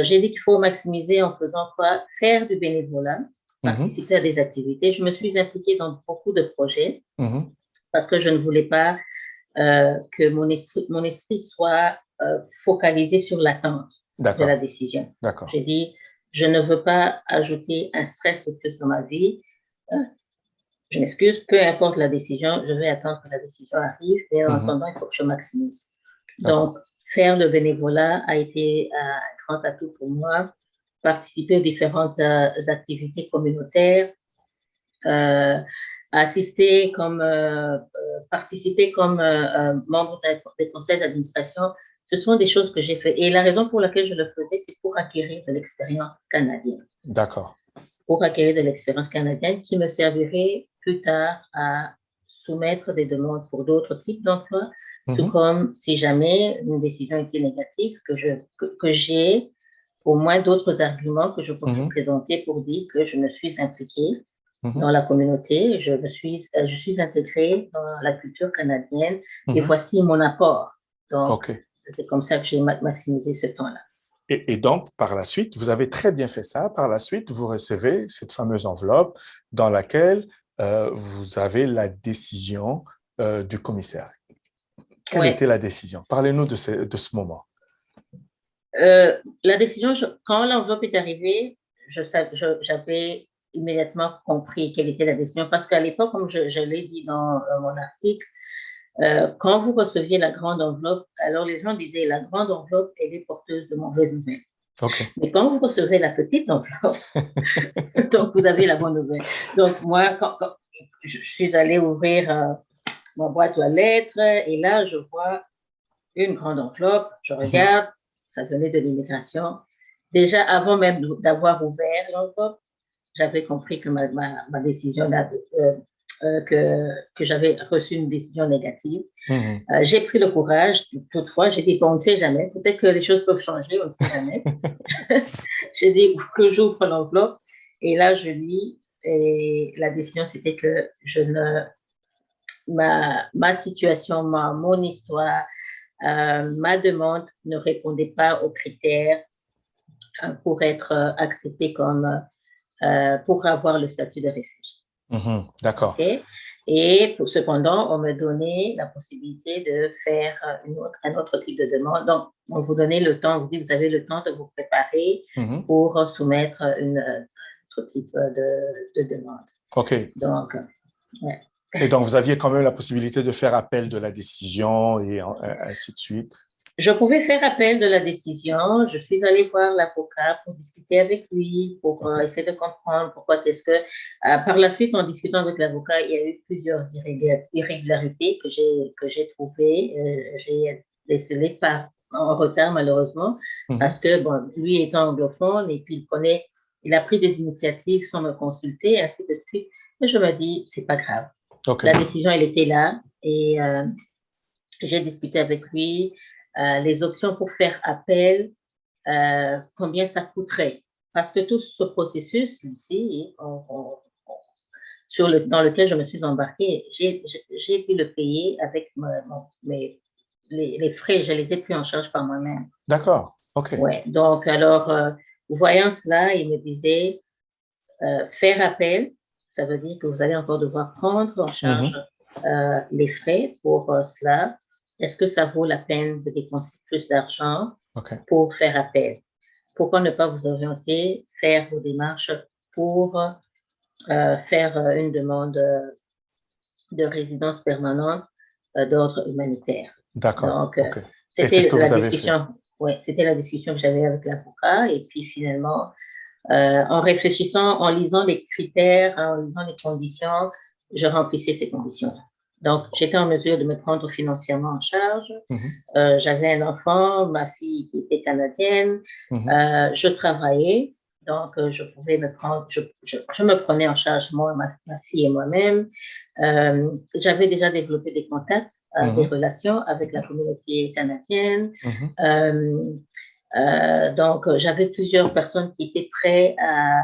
J'ai dit qu'il faut maximiser en faisant quoi? Faire du bénévolat, Mhm. participer à des activités. Je me suis impliquée dans beaucoup de projets Mhm. parce que je ne voulais pas que mon esprit soit focalisé sur l'attente de la D'accord. décision. D'accord. J'ai dit, je ne veux pas ajouter un stress de plus dans ma vie. Euh, je m'excuse, peu importe la décision, je vais attendre que la décision arrive, mais en Mhm. attendant, il faut que je maximise. D'accord. Donc, faire le bénévolat a été un grand atout pour moi. Participer aux différentes activités communautaires, euh, assister participer comme membre des conseils d'administration, ce sont des choses que j'ai fait. Et la raison pour laquelle je le faisais, c'est pour acquérir de l'expérience canadienne. D'accord. Pour acquérir de l'expérience canadienne qui me servirait plus tard à soumettre des demandes pour d'autres types d'emplois, tout Mhm. comme si jamais une décision était négative, que j'ai au moins d'autres arguments que je pourrais Mhm. présenter pour dire que je me suis impliquée dans Mhm. la communauté, je suis intégrée dans la culture canadienne et Mhm. voici mon apport. Donc, OK. c'est comme ça que j'ai maximisé ce temps-là. Et donc, par la suite, vous avez très bien fait ça. Par la suite, vous recevez cette fameuse enveloppe dans laquelle vous avez la décision du commissaire. Quelle Ouais. était la décision? Parlez-nous de ce moment. La décision, quand l'enveloppe est arrivée, j'avais immédiatement compris quelle était la décision parce qu'à l'époque, comme je l'ai dit dans mon article, quand vous receviez la grande enveloppe, alors les gens disaient la grande enveloppe, elle est porteuse de mauvaises nouvelles. OK. Mais quand vous recevez la petite enveloppe, donc vous avez la bonne nouvelle. Donc moi, quand je suis allée ouvrir ma boîte aux lettres et là, je vois une grande enveloppe, je Mhm. regarde, ça venait de l'immigration. Déjà, avant même d'avoir ouvert l'enveloppe, j'avais compris que ma décision, que j'avais reçu une décision négative. Mhm. J'ai pris le courage, toutefois, j'ai dit, bon, on ne sait jamais, peut-être que les choses peuvent changer, on ne sait jamais. J'ai dit que j'ouvre l'enveloppe et là, je lis et la décision, c'était que ma situation, mon histoire, ma demande ne répondait pas aux critères pour être acceptée pour avoir le statut de réfugié. Mhm. D'accord. Okay? Et cependant, on me donnait la possibilité de faire un autre type de demande. Donc, on vous donnait le temps, on vous dit, vous avez le temps de vous préparer Mhm. pour soumettre un autre type de demande. OK. Donc, ouais. Et donc, vous aviez quand même la possibilité de faire appel de la décision et ainsi de suite. Je pouvais faire appel de la décision. Je suis allée voir l'avocat pour discuter avec lui, pour OK. essayer de comprendre pourquoi est-ce que, par la suite, en discutant avec l'avocat, il y a eu plusieurs irrégularités que j'ai trouvées. J'ai décelé en retard, malheureusement, Mhm. parce que, bon, lui étant anglophone, et puis il a pris des initiatives sans me consulter, ainsi de suite. Et je me dis, c'est pas grave. OK. La décision, elle était là, et j'ai discuté avec lui les options pour faire appel, combien ça coûterait. Parce que tout ce processus ici, dans lequel je me suis embarquée, j'ai pu le payer avec les frais, je les ai pris en charge par moi-même. D'accord. OK. Ouais. Donc, alors, voyant cela, il me disait, faire appel, ça veut dire que vous allez encore devoir prendre en charge Mhm. les frais pour cela. Est-ce que ça vaut la peine de dépenser plus d'argent OK. pour faire appel? Pourquoi ne pas vous orienter, faire vos démarches pour faire une demande de résidence permanente d'ordre humanitaire? D'accord. Donc, OK. Et c'est ce c'était que la vous avez fait. discussion. ouais, c'était la discussion que j'avais avec l'avocat. Et puis finalement, en réfléchissant, en lisant les critères, hein, en lisant les conditions, je remplissais ces conditions. Donc, j'étais en mesure de me prendre financièrement en charge. J'avais un enfant, ma fille qui était canadienne. Je travaillais, donc je pouvais me prendre, je me prenais en charge, moi, ma fille et moi-même. J'avais déjà développé des contacts, des relations avec la communauté canadienne. Donc, j'avais plusieurs personnes qui étaient prêtes à,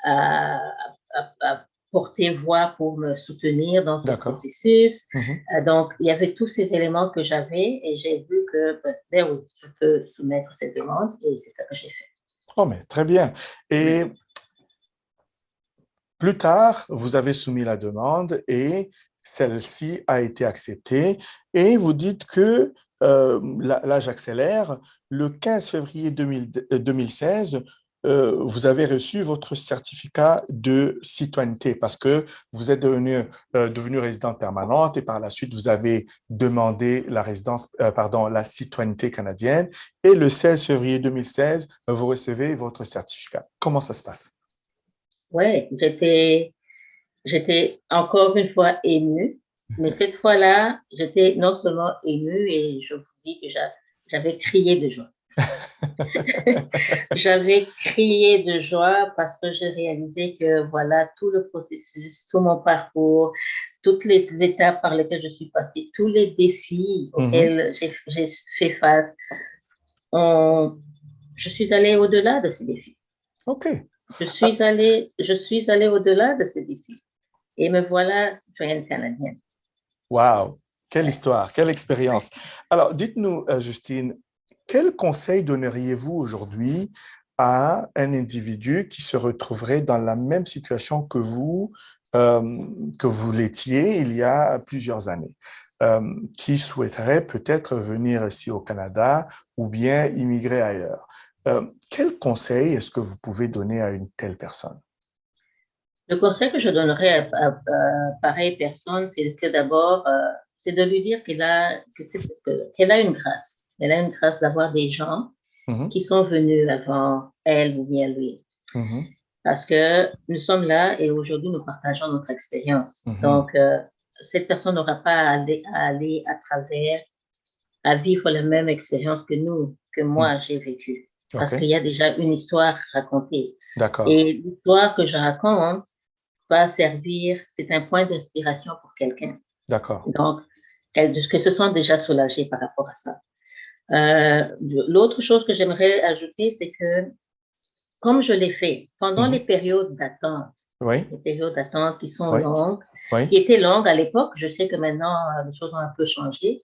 à porter voix pour me soutenir dans ce processus. Donc, il y avait tous ces éléments que j'avais et j'ai vu que, ben oui, je peux soumettre cette demande et c'est ça que j'ai fait. Oh, mais très bien. Et plus tard, vous avez soumis la demande et celle-ci a été acceptée. Et vous dites que, là j'accélère, le 15 février 2016, vous avez reçu votre certificat de citoyenneté parce que vous êtes devenu résidente permanente et par la suite, vous avez demandé la citoyenneté canadienne. Et le 16 février 2016, vous recevez votre certificat. Comment ça se passe? Oui, j'étais encore une fois émue, mais cette fois-là, j'étais non seulement émue et je vous dis que j'avais crié de joie. J'avais crié de joie parce que j'ai réalisé que voilà, tout le processus, tout mon parcours, toutes les étapes par lesquelles je suis passée, tous les défis auxquels j'ai fait face, je suis allée au-delà de ces défis. OK. Je suis allée au-delà de ces défis. Et me voilà citoyenne canadienne. Wow! Quelle histoire, quelle expérience. Alors, dites-nous, Justine, quel conseil donneriez-vous aujourd'hui à un individu qui se retrouverait dans la même situation que vous l'étiez il y a plusieurs années, qui souhaiterait peut-être venir ici au Canada ou bien immigrer ailleurs? Quel conseil est-ce que vous pouvez donner à une telle personne? Le conseil que je donnerais à pareille personne, c'est que d'abord, c'est de lui dire qu'elle a une grâce. Elle a une grâce d'avoir des gens qui sont venus avant elle ou bien lui. Parce que nous sommes là et aujourd'hui, nous partageons notre expérience. Donc, cette personne n'aura pas à aller à travers, à vivre la même expérience que moi, j'ai vécue. Parce qu'il y a déjà une histoire racontée. D'accord. Et l'histoire que je raconte va servir, c'est un point d'inspiration pour quelqu'un. D'accord. Donc, que se sent déjà soulagé par rapport à ça. L'autre chose que j'aimerais ajouter, c'est que, comme je l'ai fait, pendant les périodes d'attente, les périodes d'attente qui sont longues, qui étaient longues à l'époque, je sais que maintenant, les choses ont un peu changé,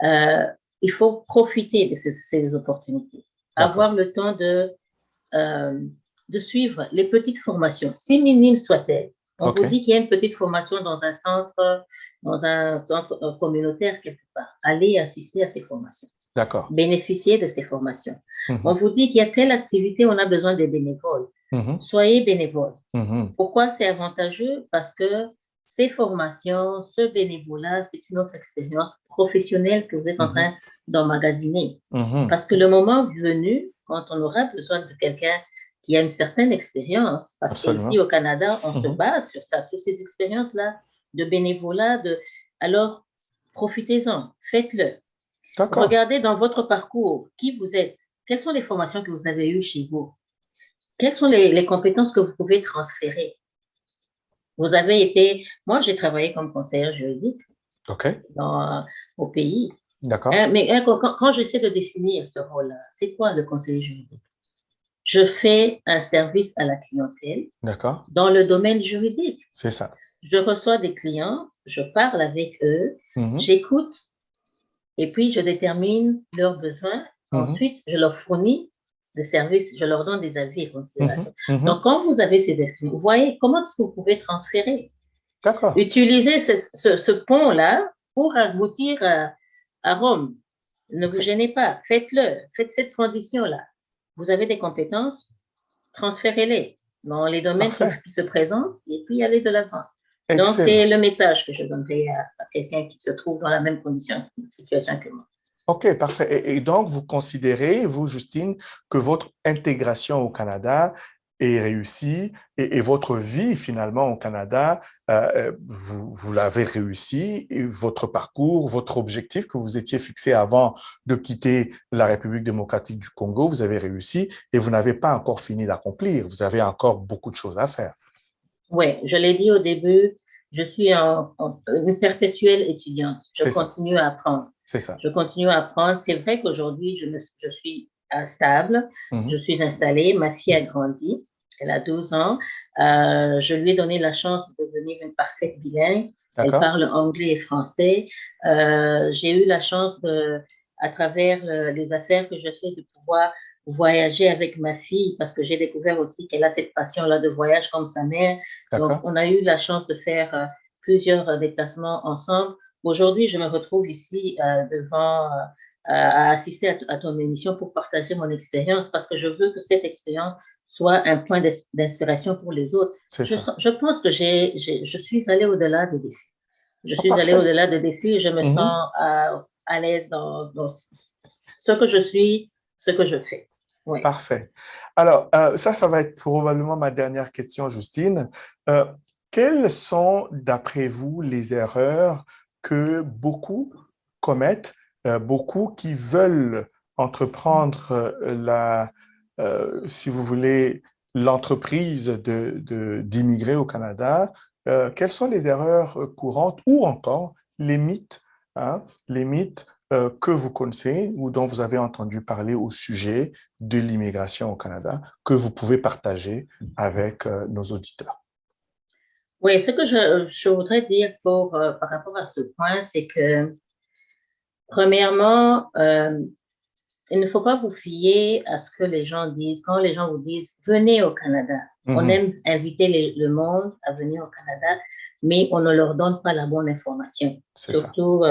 il faut profiter de ces opportunités. Avoir le temps de suivre les petites formations, si minimes soient-elles. On vous dit qu'il y a une petite formation dans un centre communautaire quelque part. Allez assister à ces formations. D'accord. Bénéficiez de ces formations. On vous dit qu'il y a telle activité, on a besoin des bénévoles. Soyez bénévoles. Pourquoi c'est avantageux? Parce que ces formations, ce bénévolat, c'est une autre expérience professionnelle que vous êtes en train d'emmagasiner. Parce que le moment venu, quand on aura besoin de quelqu'un qui a une certaine expérience, parce qu'ici au Canada, on se base sur ça, sur ces expériences-là de bénévolat, alors profitez-en, faites-le. Regardez dans votre parcours qui vous êtes, quelles sont les formations que vous avez eues chez vous, quelles sont les compétences que vous pouvez transférer. Vous avez été, moi j'ai travaillé comme conseillère juridique au pays. D'accord. Mais quand j'essaie de définir ce rôle-là, c'est quoi le conseiller juridique? Je fais un service à la clientèle dans le domaine juridique. C'est ça. Je reçois des clients, je parle avec eux, j'écoute et puis je détermine leurs besoins. Ensuite, je leur fournis des services, je leur donne des avis et considérations. Donc, quand vous avez ces expériences, vous voyez comment est-ce que vous pouvez transférer. Utilisez ce pont-là pour aboutir à Rome. Ne vous gênez pas, faites-le, faites cette transition-là. Vous avez des compétences, transférez-les dans les domaines qui se présentent et puis allez de l'avant. Donc, c'est le message que je donnerai à quelqu'un qui se trouve dans la même situation que moi. OK, parfait. Et donc, vous considérez, vous, Justine, que votre intégration au Canada est réussie et votre vie, finalement, au Canada, vous l'avez réussi, et votre parcours, votre objectif que vous étiez fixé avant de quitter la République démocratique du Congo, vous avez réussi et vous n'avez pas encore fini d'accomplir. Vous avez encore beaucoup de choses à faire. Oui, je l'ai dit au début, je suis une perpétuelle étudiante. Je C'est ça, continue à apprendre. c'est ça. Je continue à apprendre. C'est vrai qu'aujourd'hui, je suis stable, je Mhm. suis installée, ma fille a grandi, elle a 12 ans. Je lui ai donné la chance de devenir une parfaite bilingue. Elle D'accord? parle anglais et français. J'ai eu la chance à travers les affaires que je fais, de pouvoir voyager avec ma fille parce que j'ai découvert aussi qu'elle a cette passion-là de voyage comme sa mère. Donc, D'accord? on a eu la chance de faire plusieurs déplacements ensemble. Aujourd'hui, je me retrouve ici à assister à ton émission pour partager mon expérience parce que je veux que cette expérience soit un point d'inspiration pour les autres. C'est ça. Je pense que je suis allée au-delà des défis. Je Ah, suis allée parfait. au-delà des défis et je me Mhm. sens à l'aise dans ce que je suis, ce que je fais. Oui. Parfait. Alors, ça va être probablement ma dernière question, Justine. Euh, Quelles sont, d'après vous, les erreurs que beaucoup commettent, beaucoup qui veulent entreprendre si vous voulez, l'entreprise d'immigrer au Canada? Quelles sont les erreurs courantes ou encore les mythes, hein, les mythes que vous connaissez ou dont vous avez entendu parler au sujet de l'immigration au Canada que vous pouvez partager avec nos auditeurs? Oui, ce que je voudrais dire par rapport à ce point, c'est que, premièrement, il ne faut pas vous fier à ce que les gens disent. Quand les gens vous disent, venez au Canada, on Mhm. aime inviter le monde à venir au Canada, mais on ne leur donne pas la bonne information. C'est ça. Surtout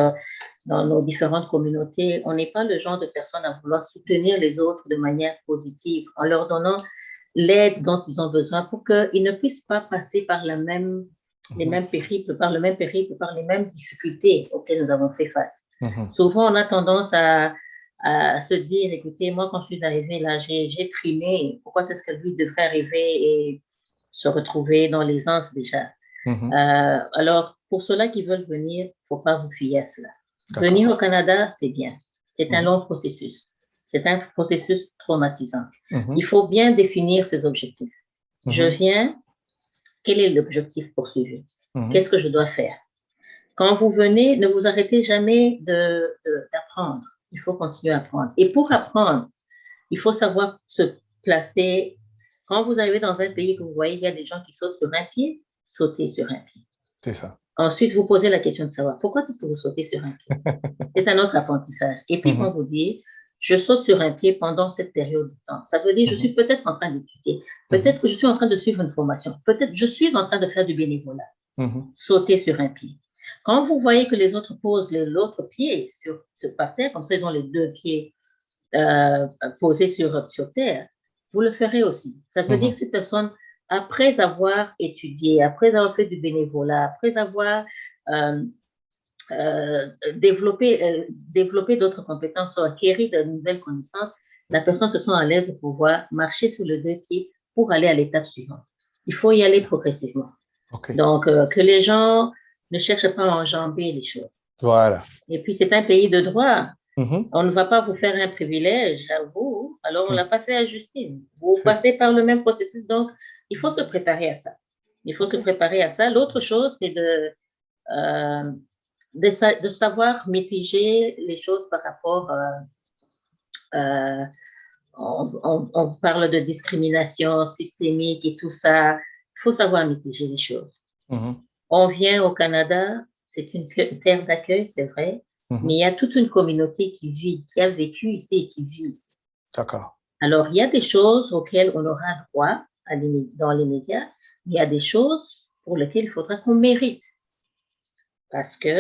dans nos différentes communautés, on n'est pas le genre de personnes à vouloir soutenir les autres de manière positive en leur donnant l'aide dont ils ont besoin pour qu'ils ne puissent pas passer par les Mhm. mêmes périples, par le même périple, par les mêmes difficultés auxquelles nous avons fait face. Mhm. Souvent, on a tendance à se dire, écoutez, moi, quand je suis arrivée là, j'ai trimé, pourquoi est-ce que lui devrait arriver et se retrouver dans l'aisance déjà? Mhm. Alors, pour ceux-là qui veulent venir, il ne faut pas vous fier à cela. Venir D'accord. au Canada, c'est bien. C'est un Mhm. long processus. C'est un processus traumatisant. Il Mhm. faut bien définir ses objectifs. Je Mhm. viens, quel est l'objectif poursuivi? Mhm. Qu'est-ce que je dois faire? Quand vous venez, ne vous arrêtez jamais d'apprendre. Il faut continuer à apprendre. Et pour C'est ça. apprendre, il faut savoir se placer. Quand vous arrivez dans un pays que vous voyez, il y a des gens qui sautent sur un pied, sautez sur un pied. C'est ça. Ensuite, vous posez la question de savoir pourquoi est-ce que vous sautez sur un pied. C'est un autre apprentissage. Et puis, quand Mhm. vous dites, je saute sur un pied pendant cette période de temps, ça veut dire je Mhm. suis peut-être en train d'étudier, Mhm. peut-être que je suis en train de suivre une formation, peut-être je suis en train de faire du bénévolat. Mhm. Sauter sur un pied. Quand vous voyez que les autres posent l'autre pied par terre, comme ça ils ont les deux pieds euh, posés sur terre, vous le ferez aussi. Ça veut dire que Mhm. cette personne, après avoir étudié, après avoir fait du bénévolat, après avoir euh, développé d'autres compétences ou acquérir de nouvelles connaissances, la personne se sent à l'aise de pouvoir marcher sur le deux pieds pour aller à l'étape suivante. Il faut y aller progressivement. OK. Donc, que les gens ne cherchent pas à enjamber les choses. Voilà. Et puis, c'est un pays de droit. Mhm. On ne va pas vous faire un privilège à vous, alors on ne l'a Mhm. pas fait à Justine. Vous C'est ça. passez par le même processus, donc il faut se préparer à ça. Il faut se OK. préparer à ça. L'autre chose, c'est euh, de savoir mitiger les choses par rapport, euh, on parle de discrimination systémique et tout ça. Il faut savoir mitiger les choses. Mhm. On vient au Canada, c'est une terre d'accueil, c'est vrai, mais Mhm. il y a toute une communauté qui vit, qui a vécu ici et qui vit ici. D'accord. Alors, il y a des choses auxquelles on aura droit dans les médias, il y a des choses pour lesquelles il faudra qu'on mérite, parce que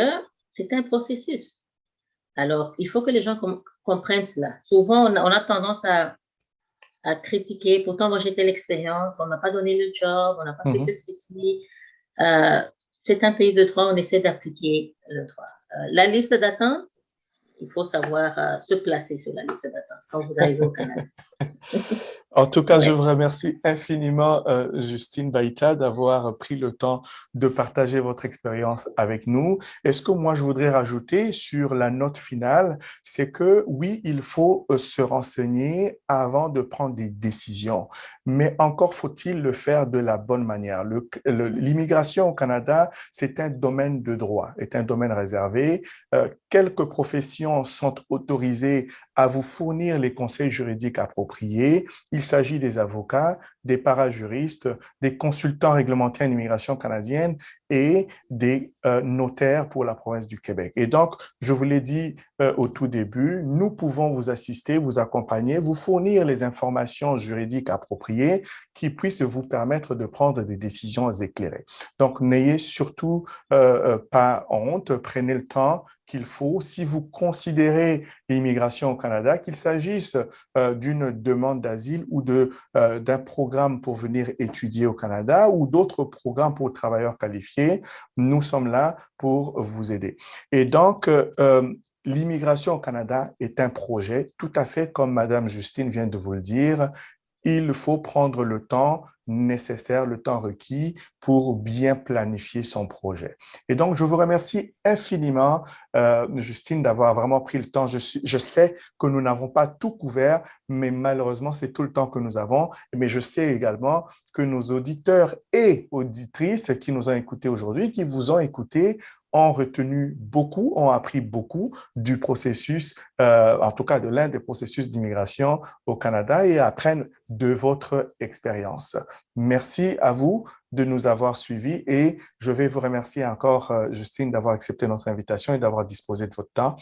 c'est un processus. Alors, il faut que les gens comprennent cela. Souvent, on a tendance à critiquer, pourtant, moi, j'ai telle expérience, on n'a pas donné le job, on n'a pas fait Mhm. ceci. Euh, c'est un pays de droit, on essaie d'appliquer le droit. La liste d'attente, il faut savoir se placer sur la liste d'attente quand vous arrivez au Canada. En tout cas, je vous remercie infiniment, Justine Baïta, d'avoir pris le temps de partager votre expérience avec nous. Et ce que moi, je voudrais rajouter sur la note finale, c'est que oui, il faut se renseigner avant de prendre des décisions, mais encore faut-il le faire de la bonne manière. L'immigration au Canada, c'est un domaine de droit, est un domaine réservé. Quelques professions sont autorisées à vous fournir les conseils juridiques appropriés. Il s'agit des avocats, des parajuristes, des consultants réglementaires en immigration canadienne et des notaires pour la province du Québec. Et donc, je vous l'ai dit au tout début, nous pouvons vous assister, vous accompagner, vous fournir les informations juridiques appropriées qui puissent vous permettre de prendre des décisions éclairées. Donc, n'ayez surtout pas honte, prenez le temps qu'il faut. Si vous considérez l'immigration au Canada, qu'il s'agisse d'une demande d'asile ou d'un programme pour venir étudier au Canada ou d'autres programmes pour travailleurs qualifiés, nous sommes là pour vous aider. Et donc, l'immigration au Canada est un projet, tout à fait comme Madame Justine vient de vous le dire. Il faut prendre le temps nécessaire, le temps requis pour bien planifier son projet. Et donc, je vous remercie infiniment, Justine, d'avoir vraiment pris le temps. Je sais que nous n'avons pas tout couvert, mais malheureusement, c'est tout le temps que nous avons. Mais je sais également que nos auditeurs et auditrices qui nous ont écoutés aujourd'hui, qui vous ont écoutés, ont retenu beaucoup, ont appris beaucoup du processus, en tout cas de l'un des processus d'immigration au Canada et apprennent de votre expérience. Merci à vous de nous avoir suivis et je vais vous remercier encore, Justine, d'avoir accepté notre invitation et d'avoir disposé de votre temps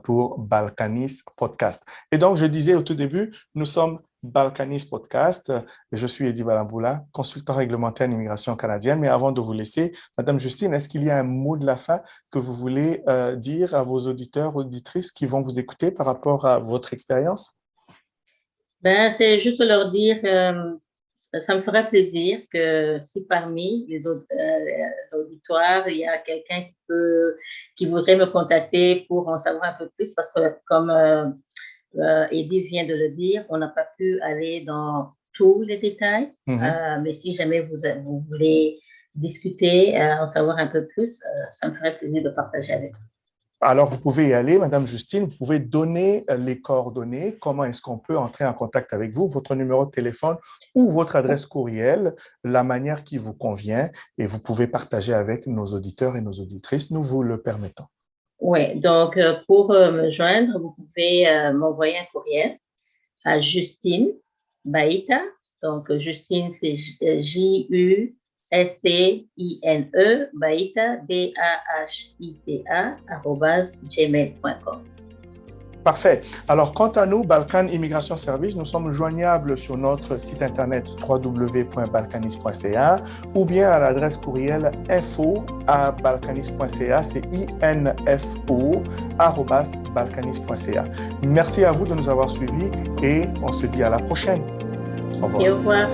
pour Balkanis Podcast. Et donc, je disais au tout début, nous sommes Balkanis Podcast. Je suis Eddie Balamboula, consultant réglementaire en immigration canadienne. Mais avant de vous laisser, Madame Justine, est-ce qu'il y a un mot de la fin que vous voulez dire à vos auditeurs, auditrices qui vont vous écouter par rapport à votre expérience? C'est juste leur dire ça me ferait plaisir que si parmi les auditoires, il y a quelqu'un qui voudrait me contacter pour en savoir un peu plus, parce que comme Eddie vient de le dire, on n'a pas pu aller dans tous les détails, mais si jamais vous voulez discuter, en savoir un peu plus, ça me ferait plaisir de partager avec vous. Alors, vous pouvez y aller, Madame Justine, vous pouvez donner les coordonnées, comment est-ce qu'on peut entrer en contact avec vous, votre numéro de téléphone ou votre adresse courriel, la manière qui vous convient, et vous pouvez partager avec nos auditeurs et nos auditrices, nous vous le permettons. Oui, donc pour me joindre, vous pouvez m'envoyer un courriel à Justine Baïta, donc Justine c'est Justine, Baïta, BAHITA, @gmail.com. Parfait. Alors, quant à nous, Balkan Immigration Service, nous sommes joignables sur notre site internet www.balkanis.ca ou bien à l'adresse courriel info@balkanis.ca, c'est info@balkanis.ca. Merci à vous de nous avoir suivis et on se dit à la prochaine. Au revoir. Et au revoir.